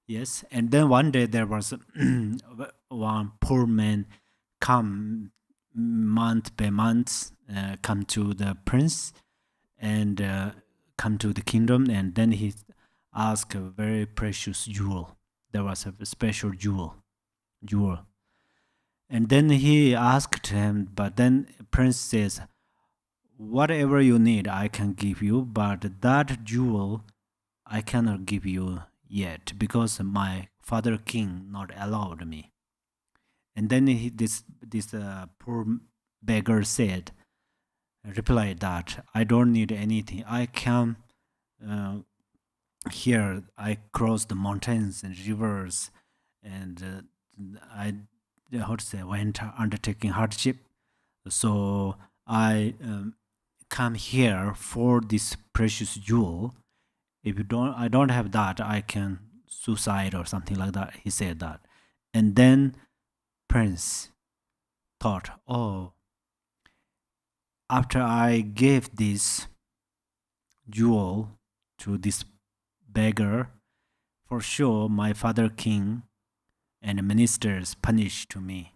Yes, and then one day there was one poor man come month by month, come to the prince and come to the kingdom, and then he asked a very precious jewel. There was a special jewel, and then he asked him, but then prince says, "Whatever you need, I can give you, but that jewel I cannot give you yet because my father king not allowed me." And then this poor beggar replied that, "I don't need anything. I can here. I cross the mountains and rivers, and I went undertaking hardship. So I come here for this precious jewel. If I don't have that, I can suicide or something like that." He said that. And then prince thought, "Oh, after I gave this jewel to this beggar, for sure my father king and ministers punish to me,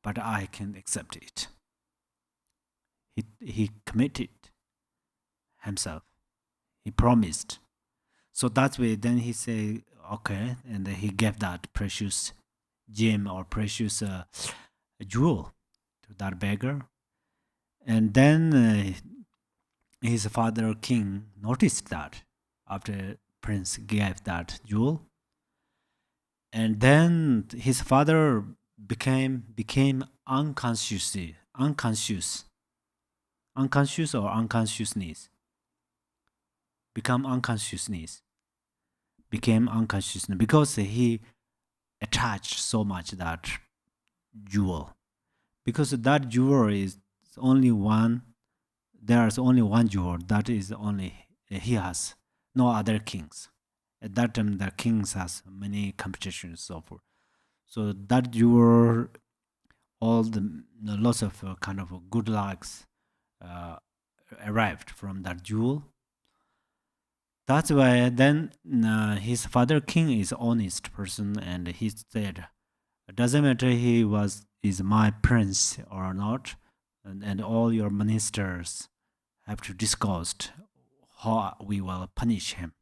but I can accept it." He committed himself. He promised. So that's why then he said, "Okay," and then he gave that precious gem or precious jewel to that beggar. And then his father king noticed that after prince gave that jewel, and then his father became unconscious or unconsciousness, became unconsciousness because he attached so much that jewel, because that jewel is only one. There's only one jewel that is only he has, no other kings. At that time, the kings has many competitions, so forth. So that jewel, all the lots of kind of good lucks arrived from that jewel. That's why then his father king is honest person, and he said, it doesn't matter is my prince or not, and all your ministers have to discuss how we will punish him.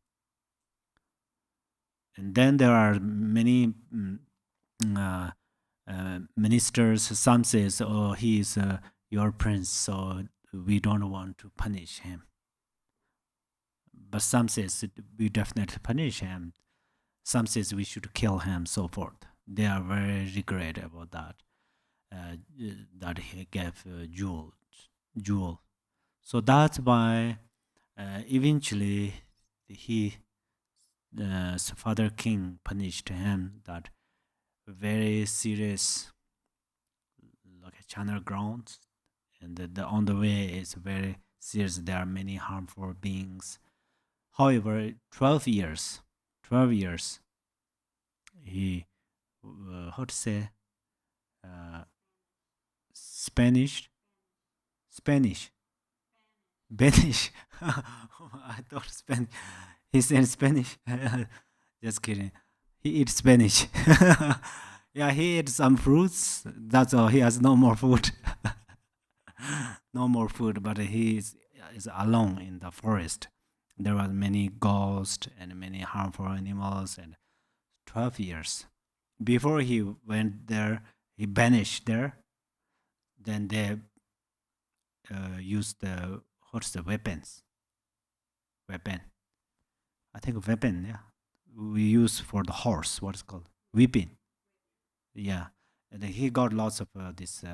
And then there are many ministers. Some says, oh, he is your prince, so we don't want to punish him. But some says we definitely punish him. Some says we should kill him, so forth. They are very regret about that, that he gave jewel. So that's why eventually his father king punished him that very serious, like a channel grounds, and on the way is very serious. There are many harmful beings. However, 12 years, he, how to say, Spanish, Banish. I thought Spanish. He said Spanish. Just kidding. He eats Spanish. Yeah, he ate some fruits. That's all. He has no more food. No more food, but he is alone in the forest. There were many ghosts and many harmful animals, and 12 years. Before he went there, he vanished there. Then they used what's the weapons? Weapon. I think weapon, yeah. We use for the horse, what's called? Whipping. Yeah. And he got lots of this.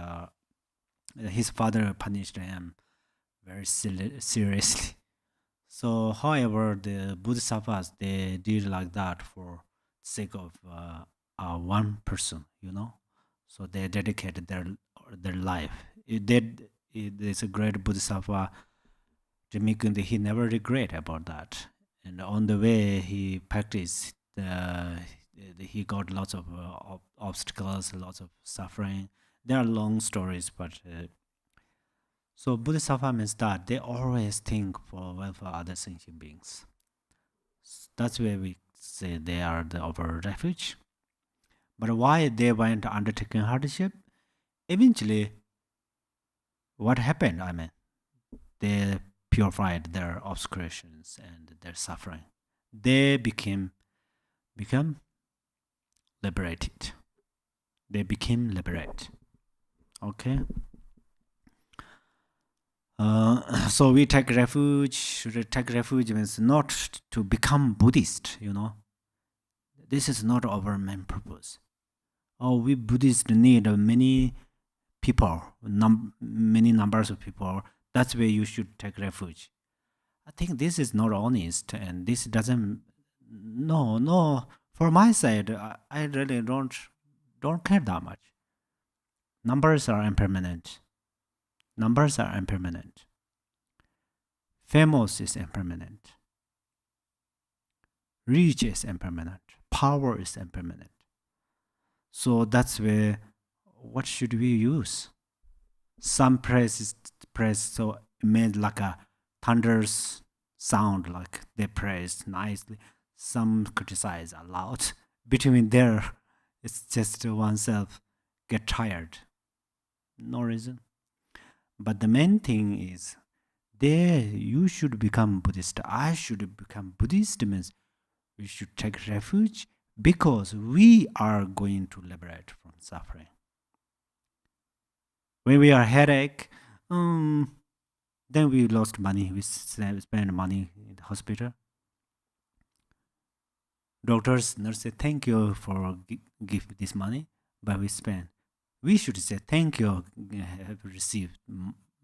His father punished him very seriously. So, however, the Bodhisattvas, they did like that for sake of one person, So they dedicated their life. There's a great Bodhisattva, Jimikund, he never regret about that. And on the way, he practiced. He got lots of obstacles, lots of suffering. There are long stories, but so Bodhisattva means that they always think for welfare of other sentient beings. That's where we say they are our refuge. But why they went undertaking hardship? Eventually, what happened? I mean, they purified their obscurations and their suffering. They become liberated. They became liberated. Okay. So we take refuge. Take refuge means not to become Buddhist. This is not our main purpose. Oh, we Buddhists need many people, many numbers of people. That's where you should take refuge. I think this is not honest, and this doesn't. No. For my side, I really don't care that much. Numbers are impermanent. Famous is impermanent. Reach is impermanent. Power is impermanent. So that's where, what should we use? Some praise, so it made like a thunderous sound, like they praise nicely. Some criticize a lot. Between there, it's just oneself get tired. No reason. But the main thing is, there you should become Buddhist. I should become Buddhist means we should take refuge because we are going to liberate from suffering. When we are headache, then we lost money. We spend money in the hospital. Doctors, nurses say, thank you for give this money, but we spend. We should say, thank you, have received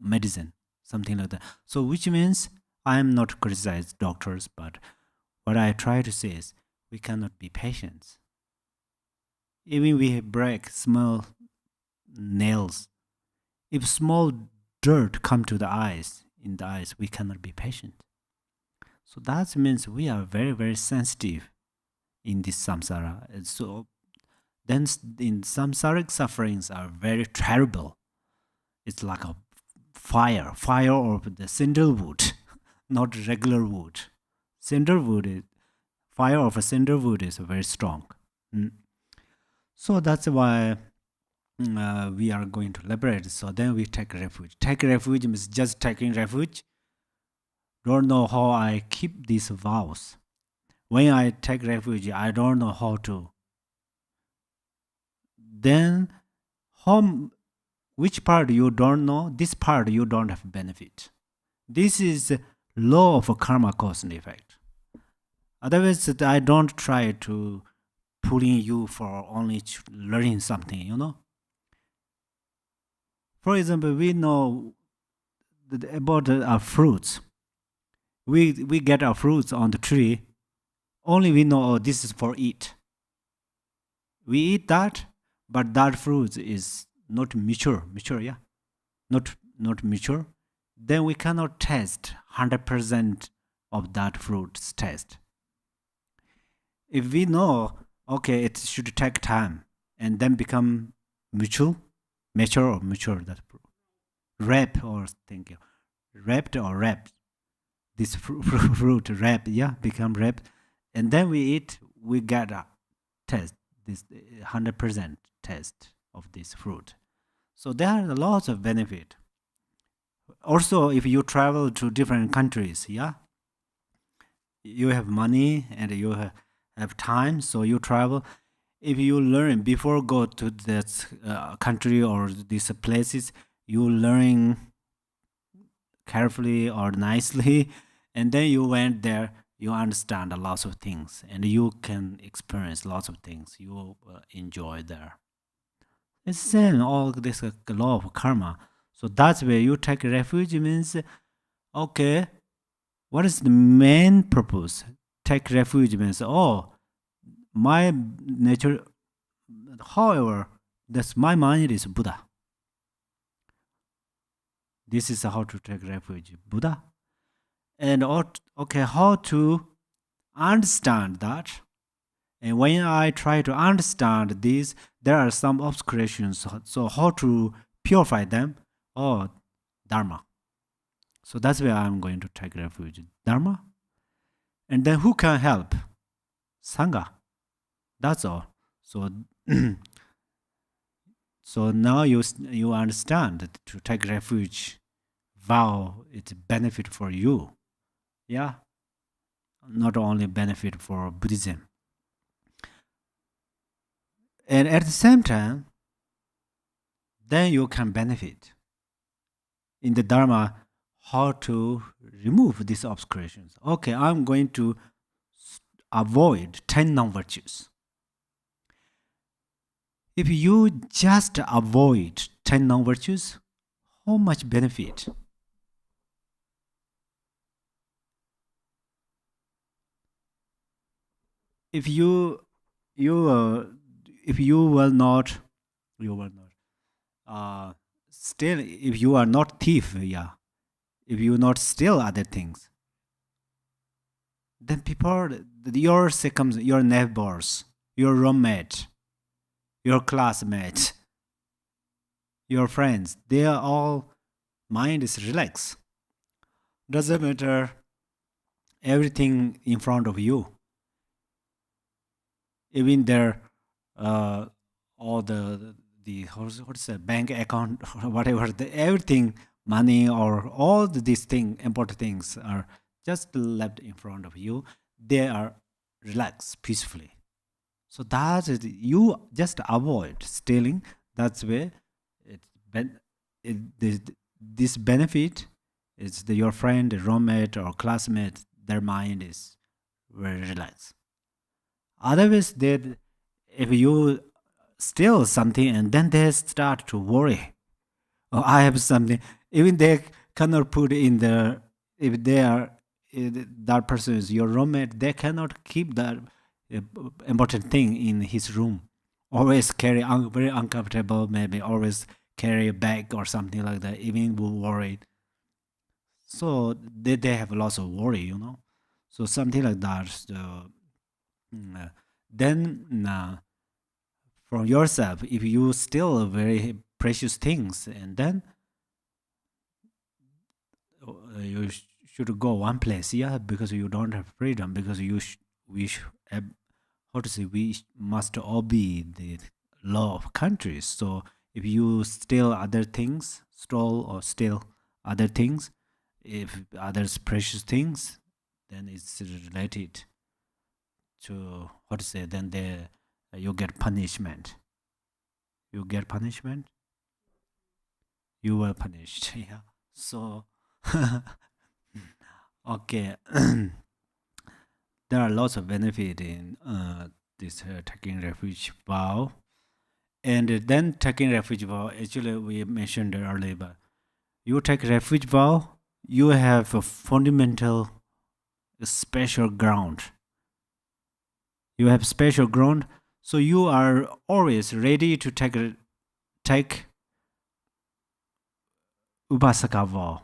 medicine, something like that. So which means, I am not criticize doctors, but what I try to say is, we cannot be patient. Even we break small nails. If small dirt come to the eyes, in the eyes, we cannot be patient. So that means we are very, very sensitive in this samsara. And so then in samsaric sufferings are very terrible. It's like a fire of the sandalwood, not regular wood. Fire of a sandalwood is very strong. So that's why we are going to liberate. So then we take refuge. Take refuge means just taking refuge. Don't know how I keep these vows. When I take refuge, I don't know how to. Then which part you don't know, this part you don't have benefit. This is law of karma cause and effect. Otherwise, I don't try to pulling you for only learning something, you know. For example, we know about our fruits. We get our fruits on the tree. Only we know, oh, this is for eat. We eat that, but that fruit is not mature, yeah, not mature. Then we cannot taste 100% of that fruit's taste. If we know, okay, it should take time and then become mature, that fruit. Ripe or thank you, wrapped or wrapped. This fruit wrapped, yeah, become wrapped, and then we eat. We get a taste, this 100% taste of this fruit. So there are lots of benefit. Also, if you travel to different countries, yeah, you have money and you have time, so you travel. If you learn before go to that country or these places, you learn carefully or nicely, and then you went there, you understand a lot of things, and you can experience lots of things. You enjoy there. It's the same, all this law of karma. So that's where you take refuge means, okay, what is the main purpose? Take refuge means, oh, my nature, however, that's my mind is Buddha. This is how to take refuge, Buddha. And okay, how to understand that? And when I try to understand this, there are some obscurations. So how to purify them? Oh, Dharma. So that's where I'm going to take refuge, Dharma. And then who can help? Sangha. That's all. So, so now you understand that to take refuge, vow, it's benefit for you. Yeah, not only benefit for Buddhism. And at the same time, then you can benefit in the Dharma how to remove these obscurations. Okay, I'm going to avoid 10 non-virtues. If you just avoid 10 non-virtues, how much benefit? If you will not steal, if you are not thief, yeah, if you not steal other things, then people, your neighbors, your roommate, your classmates, your friends, they are all mind is relaxed. Doesn't matter everything in front of you. Even their all the what's the bank account or whatever, everything, money or all these things, important things are just left in front of you. They are relaxed peacefully. So that is, you just avoid stealing. That's where this benefit is your friend, roommate, or classmate. Their mind is very relaxed. Otherwise, if you steal something and then they start to worry, oh, I have something. Even they cannot put in the, if they are, that person is your roommate, they cannot keep that important thing in his room always carry very uncomfortable, maybe always carry a bag or something like that, even worried. So they have lots of worry, you know. So something like that. So, then from yourself, if you still very precious things, and then you should go one place, yeah, because you don't have freedom, because how to say, must obey the law of countries. So if you steal other things, stole or steal other things, if others precious things, then it's related to, how to say, then you get punishment. You get punishment, you were punished. Yeah. So okay. There are lots of benefit in this taking refuge vow. And then taking refuge vow, actually we mentioned earlier, but you take refuge vow, you have a fundamental special ground. You have special ground, so you are always ready to take upasaka vow,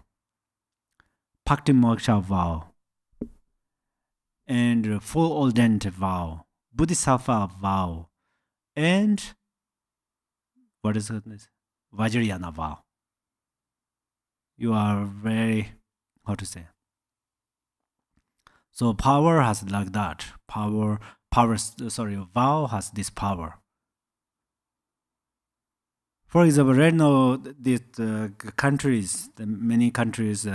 bhakti moksha vow, and full ordained vow, bodhisattva vow, and what is it? Vajrayana vow. You are very, how to say? So power has like that. Vow has this power. For example, right now, these countries, many countries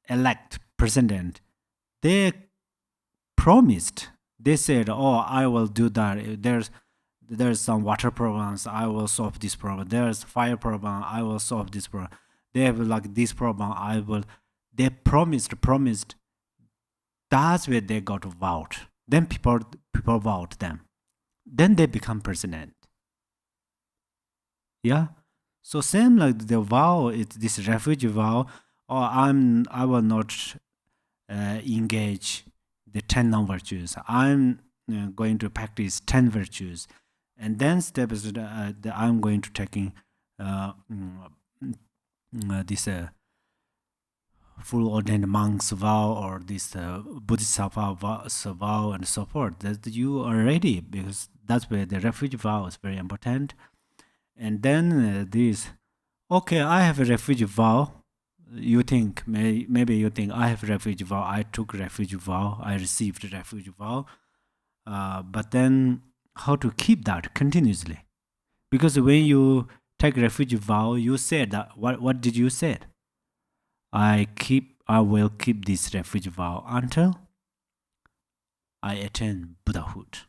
elect president. They promised. They said, "Oh, I will do that. There's some water problems. I will solve this problem. There's fire problem. I will solve this problem. They have like this problem. I will." They promised. That's where they got vowed. Then people vowed them. Then they become president. Yeah. So same like the vow, it's this refuge vow. Or I will not engage the 10 non-virtues. I'm going to practice 10 virtues, and then step is I'm going to taking this full ordained monk's vow, or this bodhisattva vow, and so forth. That you are ready, because that's where the refuge vow is very important. And then this, okay, I have a refuge vow. You think, maybe you think, I have refuge vow, I took refuge vow, I received refuge vow. But then how to keep that continuously? Because when you take refuge vow, you said that, what did you say? I will keep this refuge vow until I attain Buddhahood.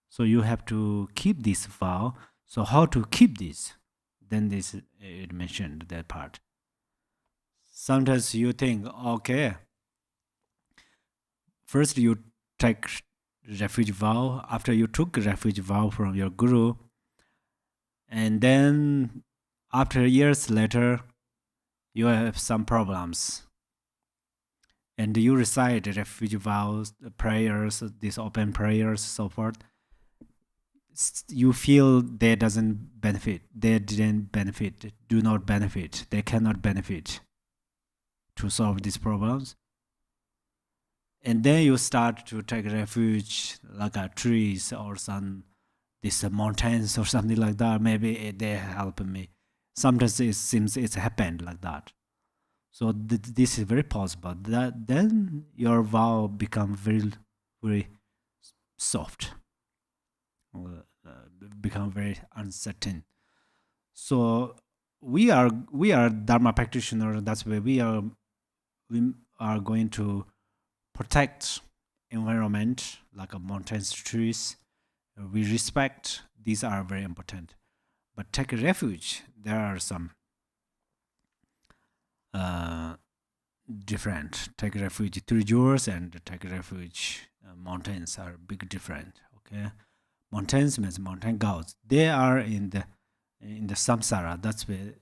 So you have to keep this vow. So how to keep this? Then this it mentioned that part. Sometimes you think, okay, first you take refuge vow. After you took refuge vow from your guru, and then after years later, you have some problems, and you recite refuge vows, prayers, these open prayers, so forth. You feel they didn't benefit, do not benefit, they cannot benefit to solve these problems. And then you start to take refuge like trees or these mountains or something like that. Maybe they help me. Sometimes it seems it's happened like that. So this is very possible. That then your vow become very, very soft, become very uncertain. So we are Dharma practitioners. That's why we are going to protect environment like a mountains, trees. We respect. These are very important. But take a refuge. There are some different. Take refuge 3 jewels and take refuge mountains are big different. Okay, mountains means mountain gods. They are in the samsara. That's where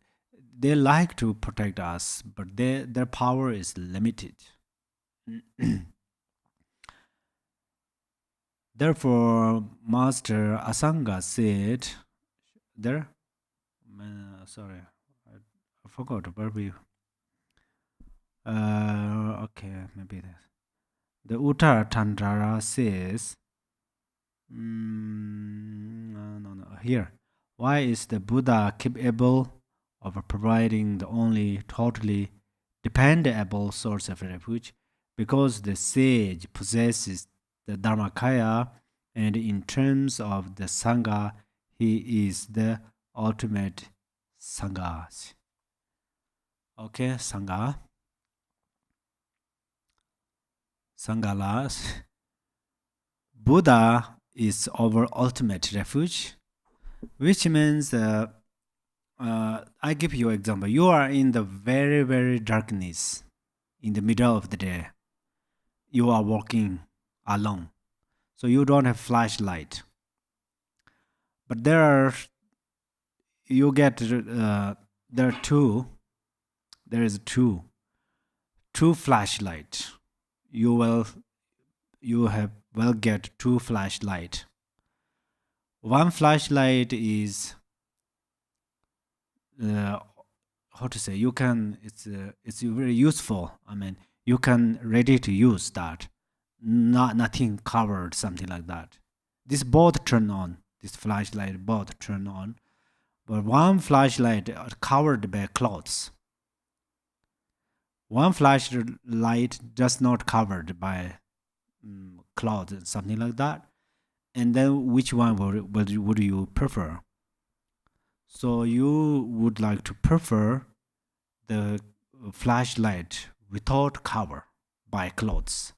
they like to protect us, but their power is limited. Therefore, Master Asanga said, there, sorry, I forgot where we. Okay, maybe this. The Uttara Tantrara says, no, here. Why is the Buddha capable of providing the only totally dependable source of refuge? Because the sage possesses the Dharmakaya, and in terms of the Sangha, he is the ultimate Sangha. Okay, Sangha. Sanghalas. Buddha is our ultimate refuge, which means I give you an example. You are in the very, very darkness in the middle of the day. You are walking alone. So you don't have flashlight. But there is two flashlights. You will get two flashlight. One flashlight is how to say, you can, it's very useful. I mean, you can ready to use that. Nothing covered, something like that. This both turn on. This flashlight both turn on. But one flashlight covered by clothes. One flashlight just not covered by cloth, something like that. And then which one would you prefer? So you would like to prefer the flashlight without cover by clothes,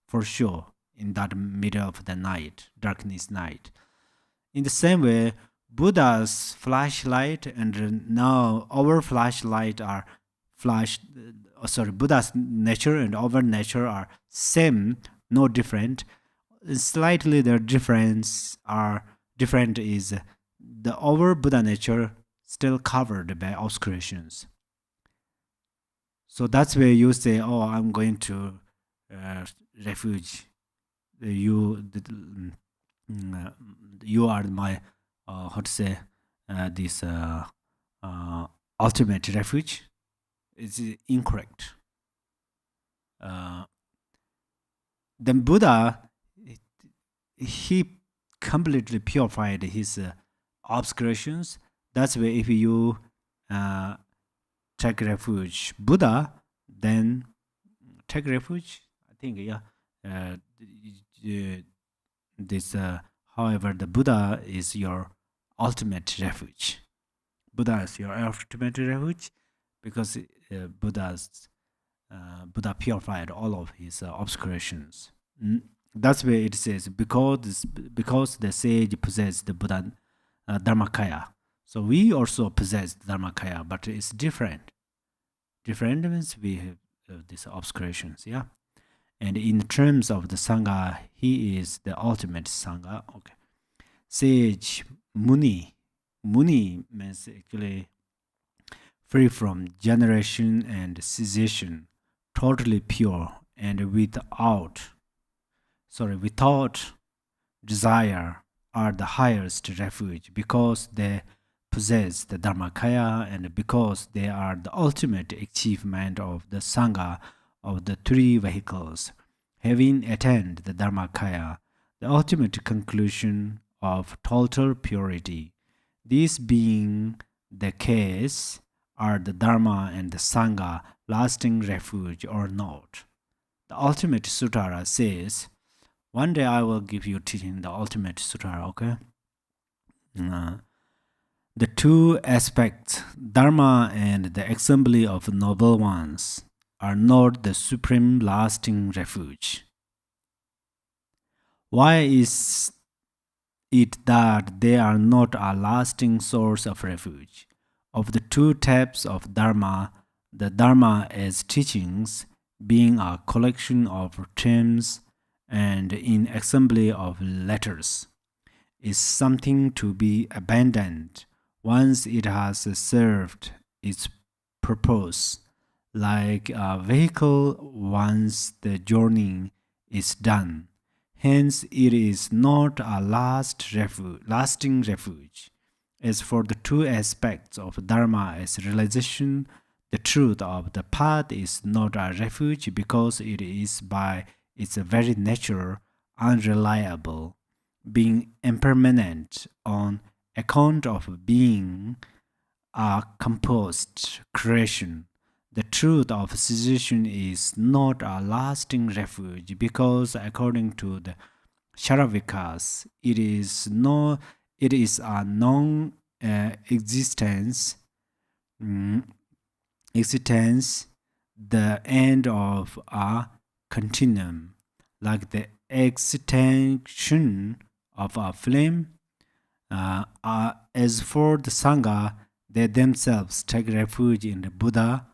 for sure, in that middle of the night, darkness night. In the same way, Buddha's flashlight and now our flashlight are Buddha's nature and our nature are same, no different. Slightly the difference is the our Buddha nature still covered by obscurations. So that's where you say, "Oh, I'm going to refuge. You are my how to say this ultimate refuge." It's incorrect. Then Buddha, he completely purified his obscurations. That's why if you take refuge Buddha, then take refuge. I think however, the Buddha is your ultimate refuge. Buddha is your ultimate refuge because Buddha purified all of his obscurations. That's where it says because the sage possessed the Buddha Dharmakaya. So we also possess Dharmakaya, but it's different. Different means we have these obscurations, yeah. And in terms of the Sangha, he is the ultimate Sangha. Okay. Sage Muni. Muni means actually free from generation and cessation, totally pure and without desire are the highest refuge because they possess the Dharmakaya and because they are the ultimate achievement of the Sangha of the three vehicles. Having attained the Dharmakaya, the ultimate conclusion of total purity. This being the case, are the Dharma and the Sangha lasting refuge or not? The ultimate Sutara says, one day I will give you teaching the ultimate Sutara, okay? The two aspects, Dharma and the assembly of noble ones, are not the supreme lasting refuge. Why is it that they are not a lasting source of refuge? Of the two types of Dharma, the Dharma as teachings, being a collection of terms and in assembly of letters, is something to be abandoned once it has served its purpose, like a vehicle once the journey is done. Hence, it is not a lasting refuge. As for the two aspects of Dharma as realization, the truth of the path is not a refuge because it is by its very nature unreliable, being impermanent on account of being a composed creation. The truth of cessation is not a lasting refuge because, according to the Sharavikas, it is a non-existence, existence, the end of a continuum, like the extinction of a flame. As for the Sangha, they themselves take refuge in the Buddha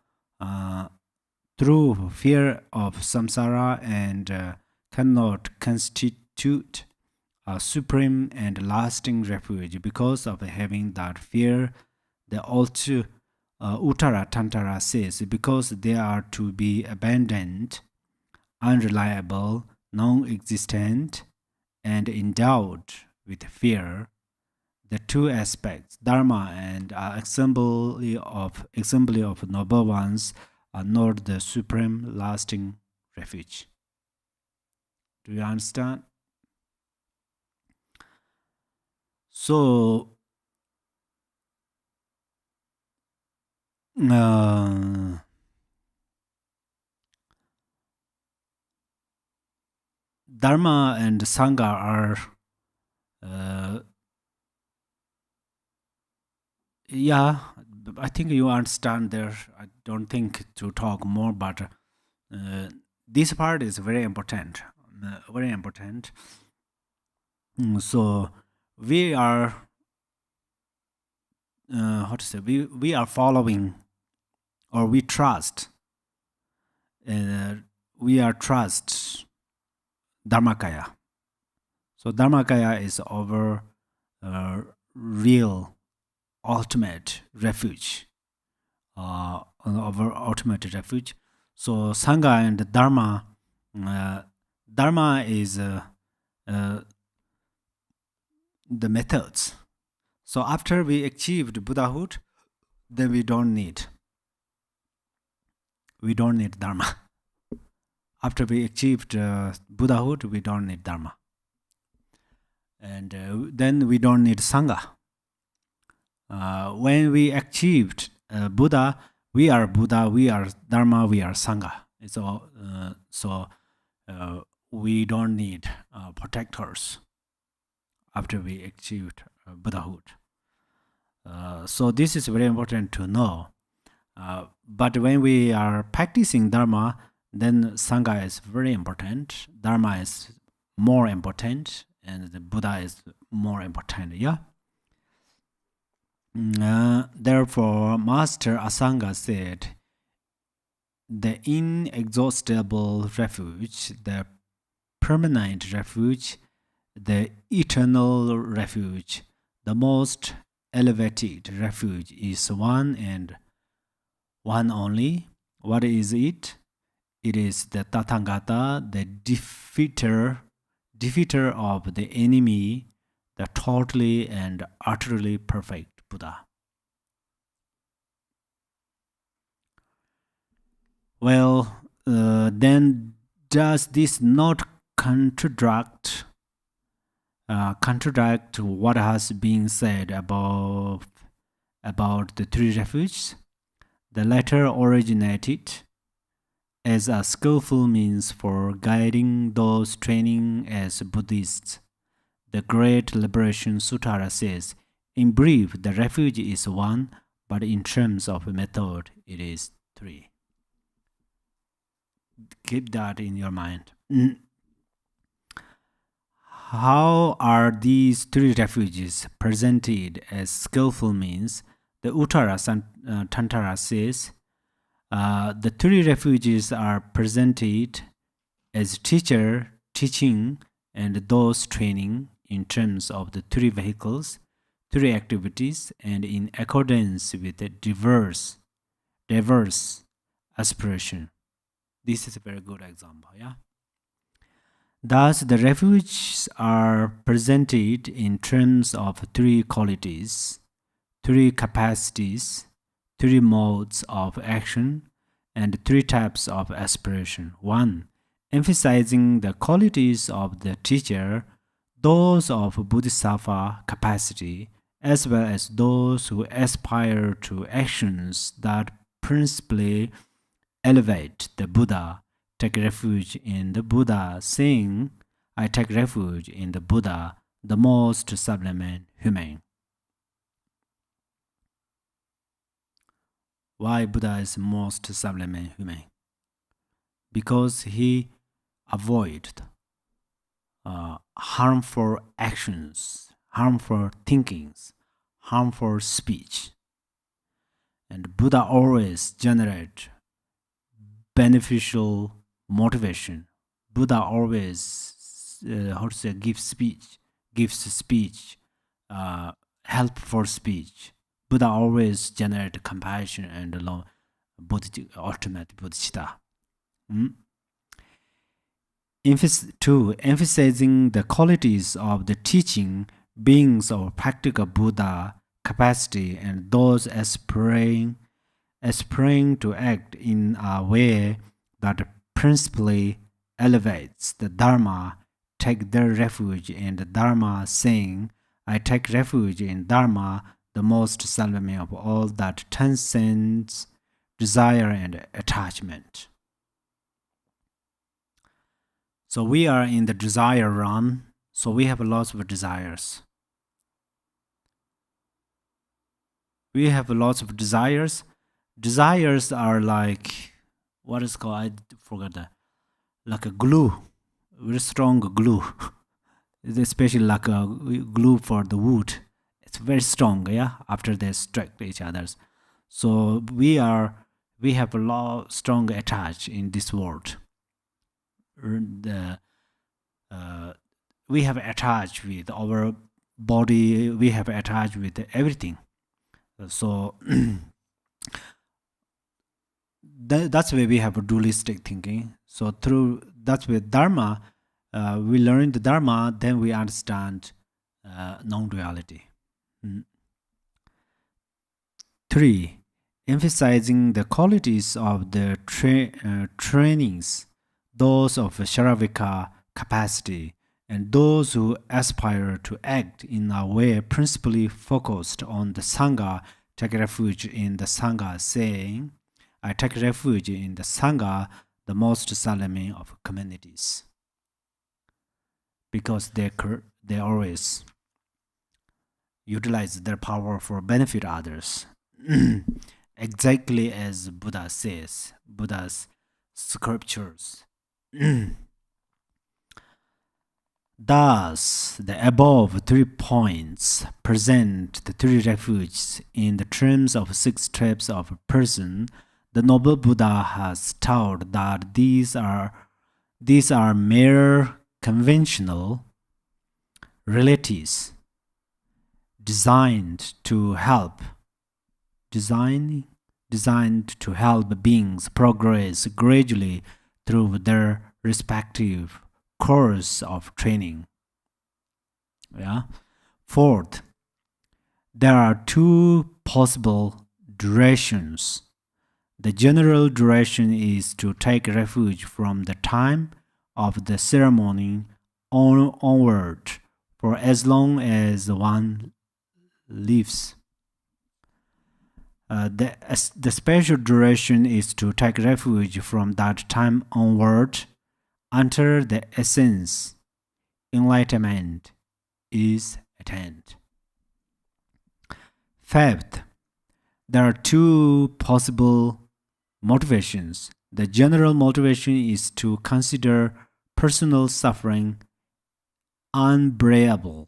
through fear of samsara and cannot constitute a supreme and lasting refuge because of having that fear. The also Uttara Tantara says, because they are to be abandoned, unreliable, non-existent, and endowed with fear, the two aspects, Dharma and assembly of noble ones, are not the supreme lasting refuge. Do you understand? So, Dharma and Sangha are yeah, I think you understand there. I don't think to talk more, but this part is very important. Very important. So we are how to say, we are following, or we trust Dharmakaya. So Dharmakaya is our real ultimate refuge, our ultimate refuge. So Sangha and Dharma, Dharma is the methods. So after we achieved Buddhahood, then we don't need Dharma. After we achieved Buddhahood, we don't need Dharma. And then we don't need Sangha. When we achieved Buddha, we are Dharma, we are Sangha. So we don't need protectors after we achieved Buddhahood. So this is very important to know. But when we are practicing Dharma, then Sangha is very important, Dharma is more important, and the Buddha is more important. Yeah. Therefore, Master Asanga said, the inexhaustible refuge, the permanent refuge, the eternal refuge, the most elevated refuge is one and one only. What is it? It is the Tathagata, the defeater of the enemy, the totally and utterly perfect Buddha. Well, then does this not contradict what has been said about the three refuges? The latter originated as a skillful means for guiding those training as Buddhists. The Great Liberation Sutta says, in brief, the refuge is one, but in terms of method, it is three. Keep that in your mind. How are these three refuges presented as skillful means? The Uttara Tantara says, the three refuges are presented as teacher teaching and those training in terms of the three vehicles, three activities, and in accordance with the diverse aspiration. This is a very good example, yeah? Thus, the refuges are presented in terms of three qualities, three capacities, three modes of action, and three types of aspiration. 1. Emphasizing the qualities of the teacher, those of bodhisattva capacity, as well as those who aspire to actions that principally elevate the Buddha. Take refuge in the Buddha, saying, I take refuge in the Buddha, the most sublime and humane. Why Buddha is most sublime and humane? Because he avoided harmful actions, harmful thinkings, harmful speech. And Buddha always generates beneficial motivation. Buddha always gives speech, helpful speech. Buddha always generates compassion and ultimate bodhichitta. 2. Emphasizing the qualities of the teaching beings of practical Buddha capacity and those aspiring to act in a way that principally elevates the Dharma, take their refuge in the Dharma, saying, I take refuge in Dharma, the most sublime of all that transcends desire and attachment. So we are in the desire realm, so we have lots of desires. Desires are like, what is called, I forgot that, like a glue, very strong glue. It's especially like a glue for the wood. It's very strong, yeah, after they strike each other. So we have a lot strong attach in this world. We have attached with our body, we have attached with everything. So that's why we have a dualistic thinking. So that's why Dharma, we learn the Dharma, then we understand non-duality. 3. Emphasizing the qualities of the trainings, those of Sharavika capacity, and those who aspire to act in a way principally focused on the Sangha, take refuge in the Sangha, saying, I take refuge in the Sangha, the most solemn of communities. Because they always utilize their power for benefit others. Exactly as Buddha says, Buddha's scriptures. Thus, the above 3 points present the 3 refuges in the terms of 6 types of person. The noble Buddha has taught that these are mere conventional realities designed to help beings progress gradually through their respective course of training. 4th, there are 2 possible durations. The general duration is to take refuge from the time of the ceremony onward for as long as one lives. The special duration is to take refuge from that time onward until the essence, enlightenment, is attained. 5th, there are 2 possible motivations. The general motivation is to consider personal suffering unbearable.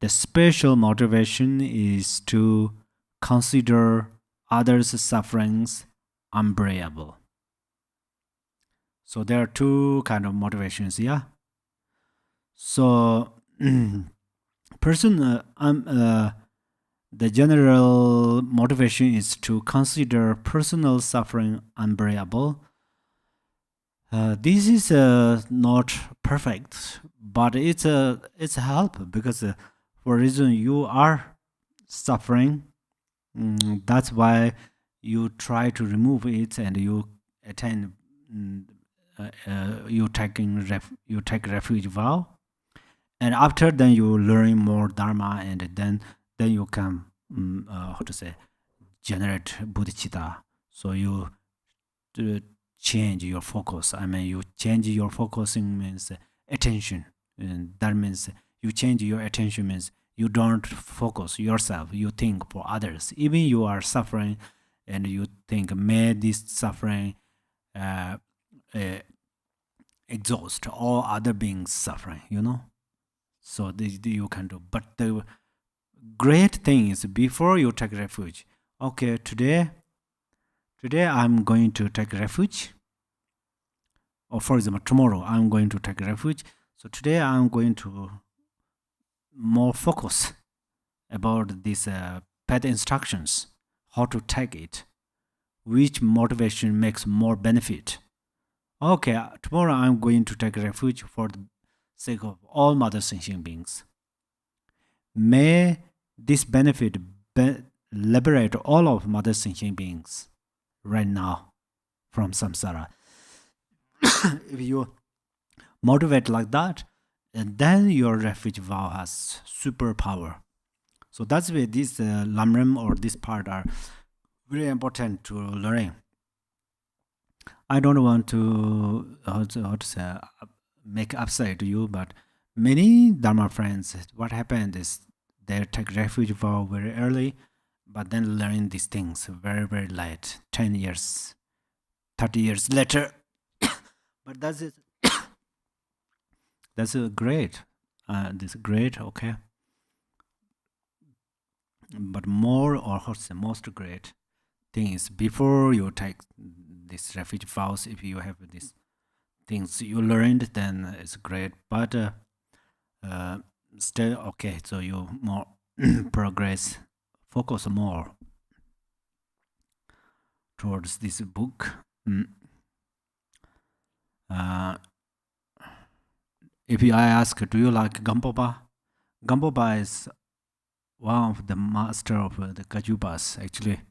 The special motivation is to consider others' sufferings unbearable. So there are 2 kind of motivations, yeah. So the general motivation is to consider personal suffering unbearable. This is not perfect, but it's a help because for reason you are suffering. That's why you try to remove it and you attain. You take refuge vow, and after then you learn more dharma, and then you can how to say generate bodhicitta. So you change your focus. I mean, you change your focusing means attention, and that means you change your attention means you don't focus yourself. You think for others. Even you are suffering, and you think, may this suffering uh, uh, exhaust all other beings suffering. So this you can do. But the great thing is before you take refuge. Okay, today I'm going to take refuge. Or for example, tomorrow I'm going to take refuge. So today I'm going to more focus about these path instructions, how to take it, which motivation makes more benefit. Okay, tomorrow I'm going to take refuge for the sake of all mother sentient beings. May this benefit liberate all of mother sentient beings right now from samsara. If you motivate like that, and then your refuge vow has superpower. So that's why this lamrim or this part are very important to learning. I don't want to how to say make upset to you, but many Dharma friends, what happened is they take refuge vow very early, but then learn these things very, very late, 10 years, 30 years later. But that's it. That's great. This great, okay. But more or what's the most great thing is before you take this refuge vows, if you have these things you learned, then it's great. But still, okay. So you more progress, focus more towards this book. If I ask, do you like Gampopa? Gampopa is one of the master of the Kajubas, actually.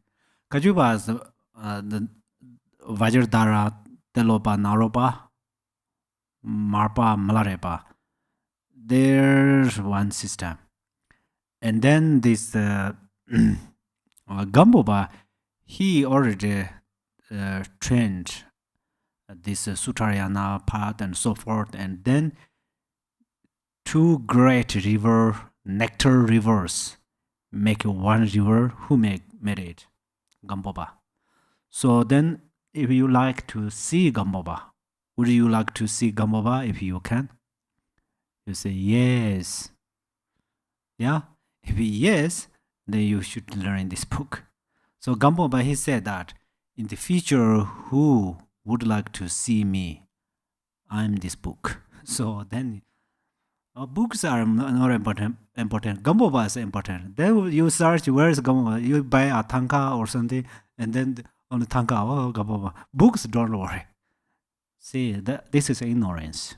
Kajuba is the Vajradhara, Telopa, Naropa, Marpa, Malarepa. There's one system. And then this Gampopa, he already trained this Sutarayana path and so forth, and then two great nectar rivers make one river. Who made it? Gampopa. So then if you like to see Gampopa, would you like to see Gampopa if you can? You say yes. Yeah? If yes, then you should learn this book. So Gampopa, he said that in the future, who would like to see me? I'm this book. So then books are not important. Gampopa is important. Then you search where is Gampopa. You buy a tanka or something, and then on the tanka, oh, Gampopa. Books, don't worry. See, this is ignorance.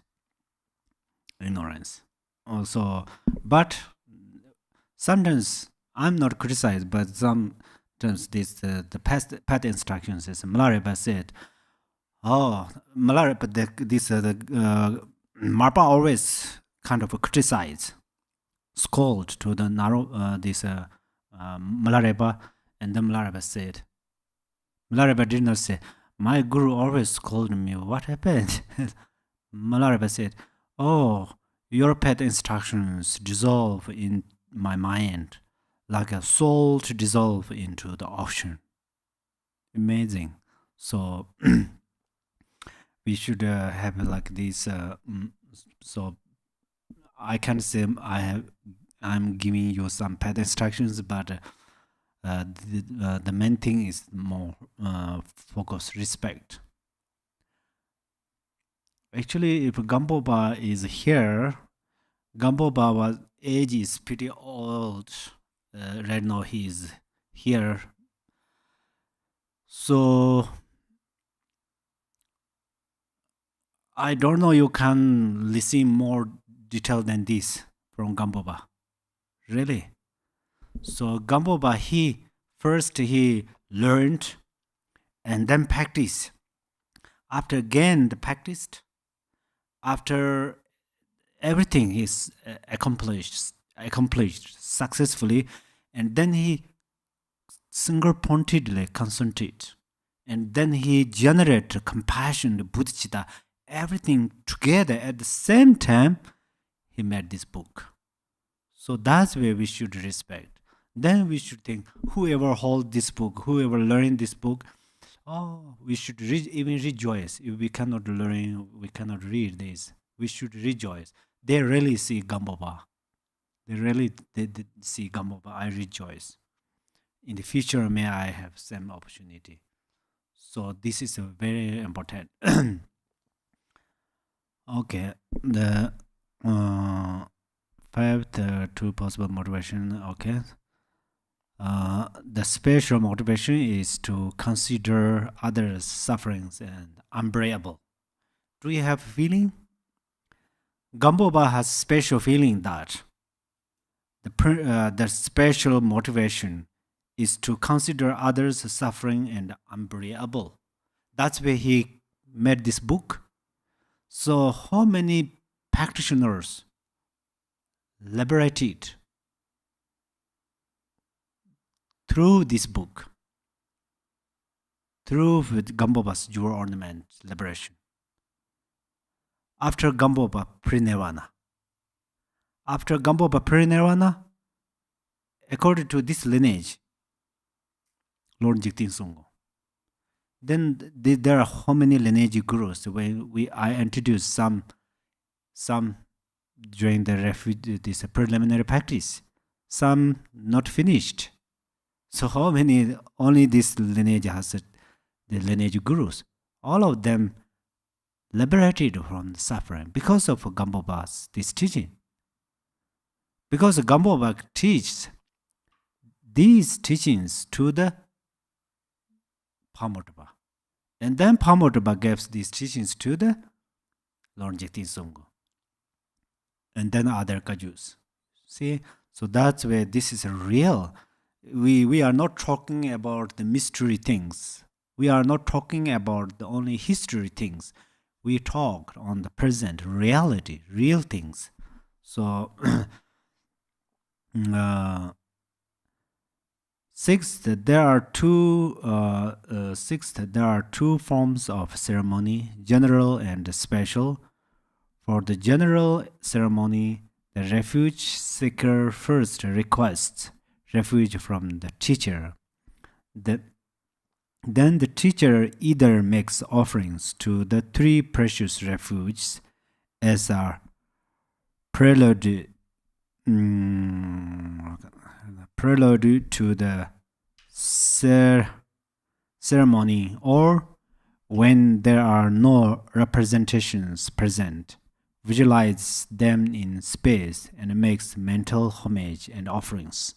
Also, but sometimes I'm not criticized, but sometimes this the path instructions is Malarepa said. Oh, Malarepa, Marpa always kind of criticize, scold to the Malarepa, and then Malarepa said, Malarepa did not say, my guru always scolded me. What happened? Malarepa said, oh, your path instructions dissolve in my mind like a salt dissolve into the ocean. Amazing. So we should have like this. So I can say I'm giving you some path instructions, but the main thing is more focus, respect. Actually, if Gampopa is here, Gampopa's age is pretty old. Right now he is here. So I don't know you can listen more detail than this from Gamboba. Really. So Gamboba, he learned and then practiced. After again the practiced, after everything is accomplished successfully, and then he single-pointedly concentrate, and then he generate compassion, the Bodhichitta, everything together at the same time. He made this book. So that's where we should respect. Then we should think, whoever hold this book, whoever learn this book, we should even rejoice. If we cannot learn, we cannot read this, we should rejoice. They really see Gamboba. They see Gamboba. I rejoice. In the future, may I have same opportunity. So this is a very important. Okay, the fifth two possible motivation. Okay, the special motivation is to consider others' sufferings and unbearable. Do you have a feeling? Gamboba has special feeling that the special motivation is to consider others' suffering and unbearable. That's why he made this book. So how many practitioners liberated through this book, through Gamboba's Jewel Ornament liberation? After Gamboba pre-nirvana. After Gamboba pre-nirvana, according to this lineage, Lord Jigten Songho. Then there are how many lineage gurus? When I introduced some during the refuge, this preliminary practice, some not finished. So how many? Only this lineage has the lineage gurus. All of them liberated from the suffering because of Gamboba's this teaching. Because Gamboba teaches these teachings to the Pamodaba. And then Pamodaba gives these teachings to the Lord Jigten Songho. And then other Kajus. See? So that's where this is real. We are not talking about the mystery things. We are not talking about the only history things. We talk on the present reality, real things. So sixth, there are two forms of ceremony, general and special. For the general ceremony, the refuge seeker first requests refuge from the teacher. Then the teacher either makes offerings to the three precious refuges as a prelude to the ceremony, or when there are no representations present, visualize them in space and makes mental homage and offerings.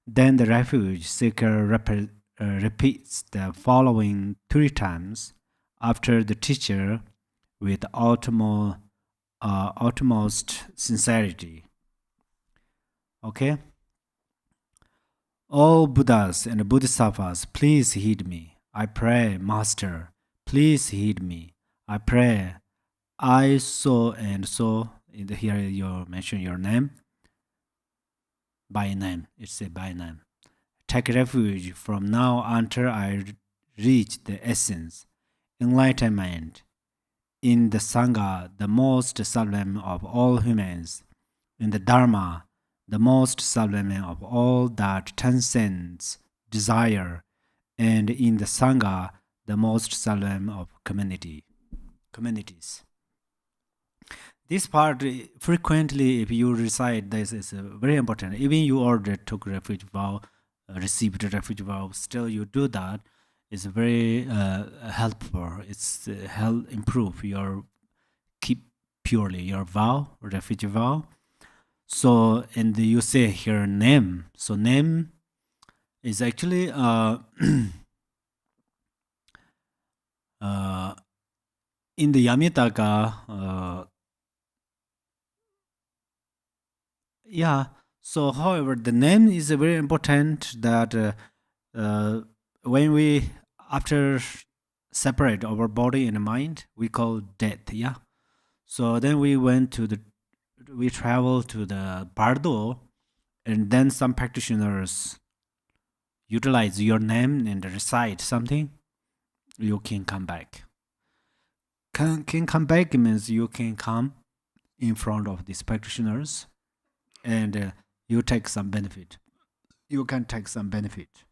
Then the refuge seeker repeats the following 3 times after the teacher with utmost sincerity. Okay? All Buddhas and Bodhisattvas, please heed me. I pray, Master, please heed me. I pray, I so and so. Here you mention your name. By name. It's a by name. Take refuge from now until I reach the essence, enlightenment, in the Sangha, the most sublime of all humans, in the Dharma, the most sublime of all that transcends desire, and in the Sangha, the most sublime of communities. This part, frequently, if you recite this, is very important. Even you already took refuge vow, received a refuge vow, still you do that, is very helpful. It's help improve your keep purely your vow, refuge vow. So, and you say here name. So name is actually in the Yamitaka, so however, the name is very important that when we, after separate our body and mind, we call death, So then we travel to the Bardo, and then some practitioners utilize your name and recite something, you can come back. Can come back means you can come in front of these practitioners and you take some benefit. You can take some benefit.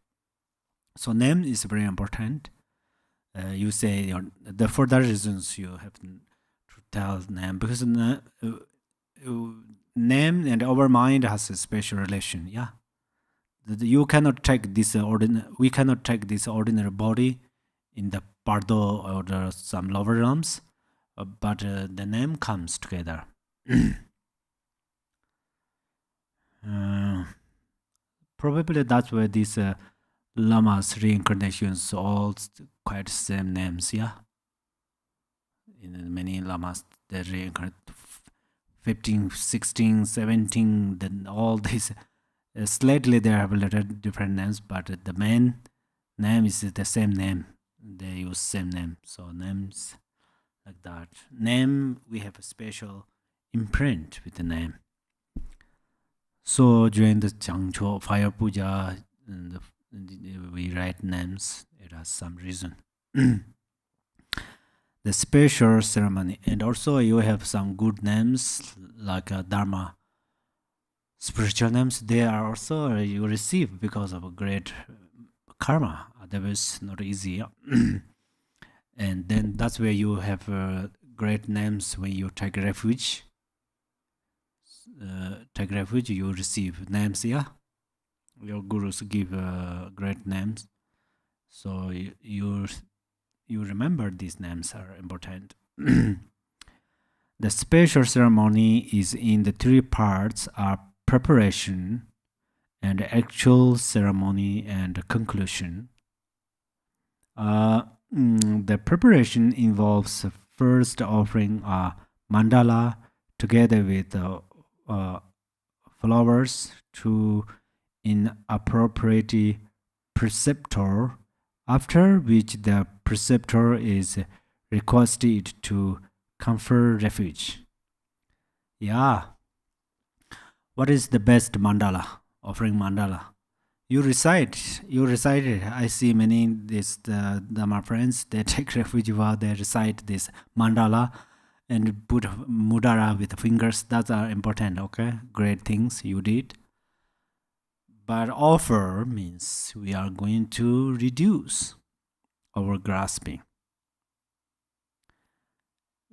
So name is very important. You say the further reasons you have to tell name, because name and our mind has a special relation. You cannot take this we cannot take this ordinary body in the Bardo or some lower realms, but the name comes together. Probably that's why these lamas reincarnations all quite same names. In many lamas they reincarnate 15, 16, 17, then all these slightly they have a little different names, but the main name is the same name. They use same name. So names like that. Name, we have a special imprint with the name. So during the Changcho fire puja, we write names. It has some reason. The special ceremony, and also you have some good names like Dharma, spiritual names. They are also you receive because of a great karma. Otherwise, not easy. And then that's where you have great names when you take refuge. Take refuge, you receive names. Your gurus give great names, so you remember these names are important. The special ceremony is in the three parts: are preparation, and actual ceremony, and conclusion. The preparation involves first offering a mandala together with flowers to an appropriate preceptor, after which the preceptor is requested to confer refuge. What is the best mandala? Offering mandala. You recite it. I see many the Dharma friends, they take refuge while they recite this mandala and put mudara with fingers. That are important, okay? Great things you did. But offer means we are going to reduce our grasping.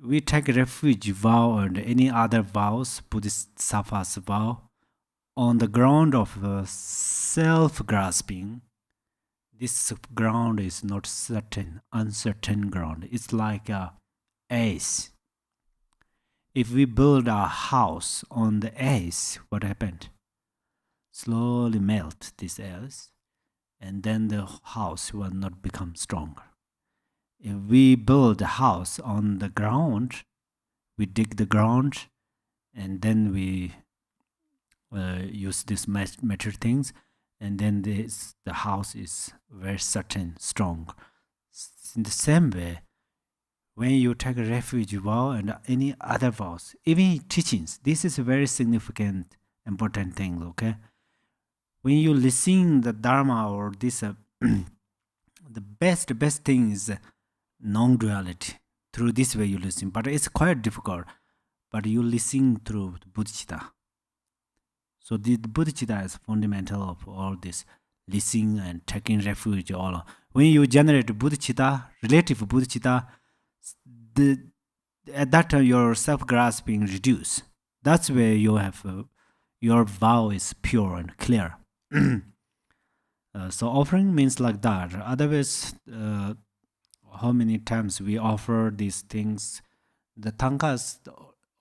We take refuge vow and any other vows, Bodhisattva's vow, on the ground of self-grasping. This ground is not certain, uncertain ground. It's like a ice. If we build a house on the ice, what happened? Slowly melt this ice, and then the house will not become stronger. If we build a house on the ground, we dig the ground, and then we use these mature things, and then the house is very certain, strong. In the same way, when you take a refuge vow and any other vows, even teachings, this is a very significant, important thing, okay? When you listen the Dharma or this, the best thing is non-duality. Through this way you listen, but it's quite difficult. But you listen through Bodhichitta. So the Bodhichitta is fundamental of all this listening and taking refuge. All when you generate Bodhichitta, relative Bodhichitta, at that time your self-grasping reduce. That's where you have your vow is pure and clear. So offering means like that. Otherwise, how many times we offer these things? The tankas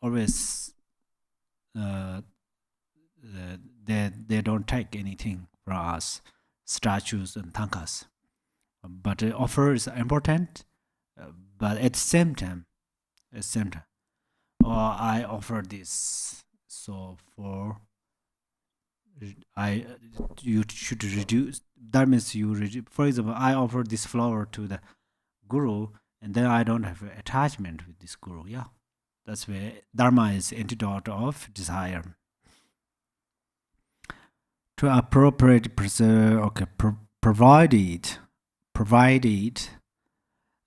always they don't take anything from us, statues and tankas. But offer is important. But at the same time, center. Or I offer this. So you should reduce. That means you reduce. For example, I offer this flower to the guru, and then I don't have an attachment with this guru. Yeah, that's where Dharma is antidote of desire. To appropriate provided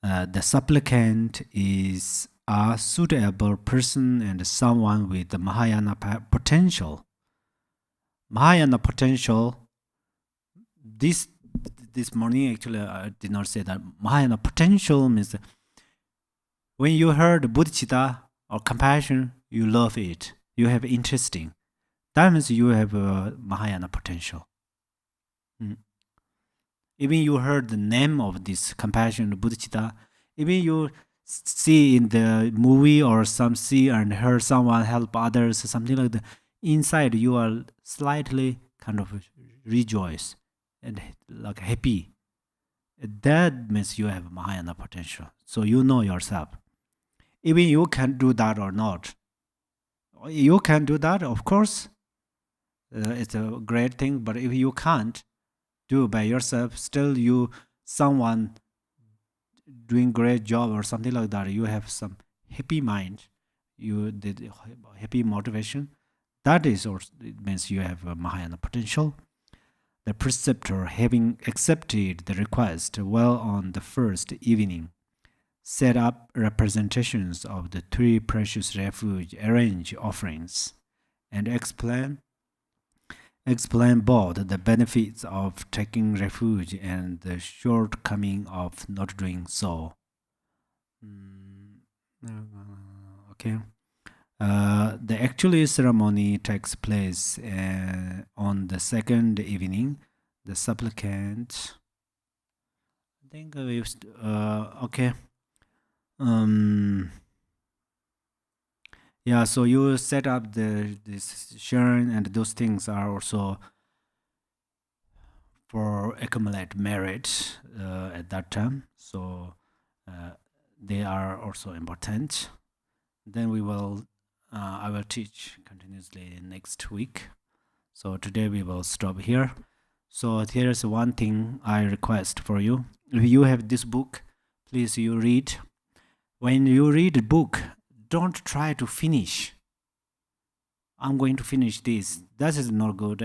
the supplicant is a suitable person and someone with the Mahayana potential. Mahayana potential. This morning actually I did not say that. Mahayana potential means when you heard Bodhichitta or compassion, you love it. You have interesting. That means you have a Mahayana potential. Even you heard the name of this compassion, Bodhichitta, even you see in the movie or see and hear someone help others, something like that, inside you are slightly kind of rejoice and like happy. That means you have Mahayana potential. So you know yourself. Even you can do that or not. You can do that, of course. It's a great thing, but if you can't do by yourself, still someone doing great job or something like that, you have some happy mind, you did happy motivation, that is, or it means you have a Mahayana potential. The preceptor, having accepted the request well on the first evening, set up representations of the three precious refuge, arrange offerings, and explain both the benefits of taking refuge and the shortcoming of not doing so. Okay. The actual ceremony takes place on the second evening. The supplicant, I think okay. Yeah, so you set up this sharing, and those things are also for accumulate merit at that time. So they are also important. Then I will teach continuously next week. So today we will stop here. So here's one thing I request for you. If you have this book, please you read. When you read a book, don't try to finish. I'm going to finish this. That is not good,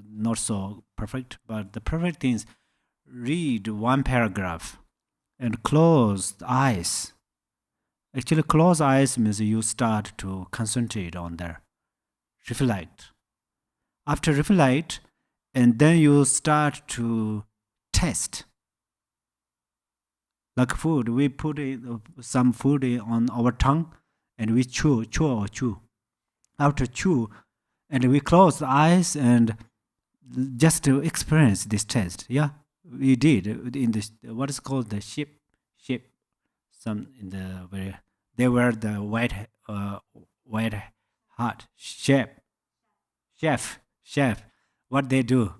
not so perfect. But the perfect thing is read one paragraph and close the eyes. Actually, close eyes means you start to concentrate on there. Reflect. After reflect, and then you start to taste. Like food, we put some food on our tongue and we chew. After chew, and we close the eyes and just to experience this taste. Yeah, we did in this, what is called the sheep. Some in the where they wear the white hat chef. What they do,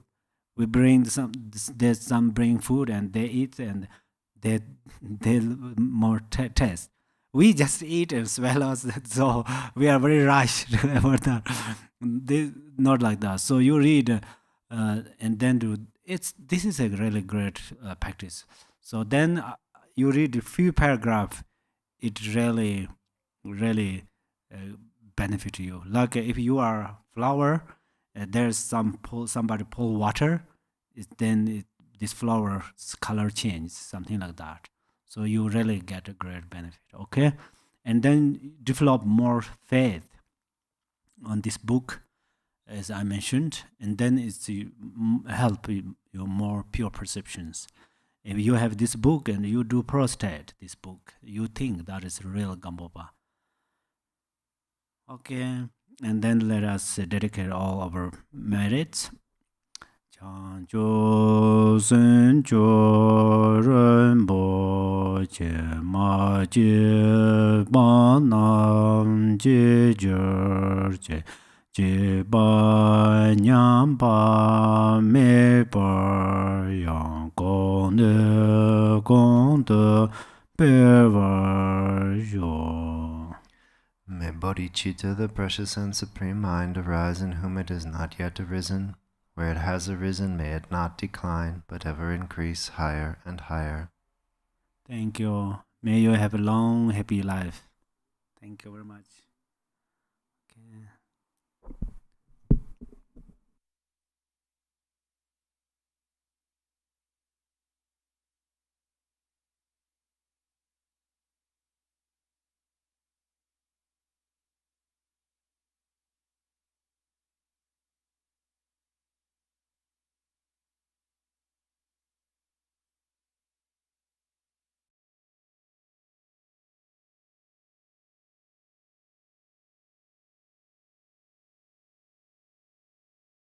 we bring there's some bring food and they eat and they more taste. We just eat and swallow, so we are very rushed about that. Not like that. So you read and then do it's. This is a really great practice. So then you read a few paragraphs. It really benefit you. Like if you are a flower, there's somebody pull water, this flower's color changes, something like that. So you really get a great benefit, okay? And then develop more faith on this book, as I mentioned, and then it's help your more pure perceptions. If you have this book and you do prostate this book, you think that is real Gambopa. Okay, and then let us dedicate all our merits. Chanjo sen jo ren bo che ma je ba nam je jer je ba nyam ba me ba yang gong de pe va yo May Bodhichitta, the precious and supreme mind, arise in whom it has not yet arisen. Where it has arisen, may it not decline, but ever increase higher and higher. Thank you. May you have a long, happy life. Thank you very much. Okay.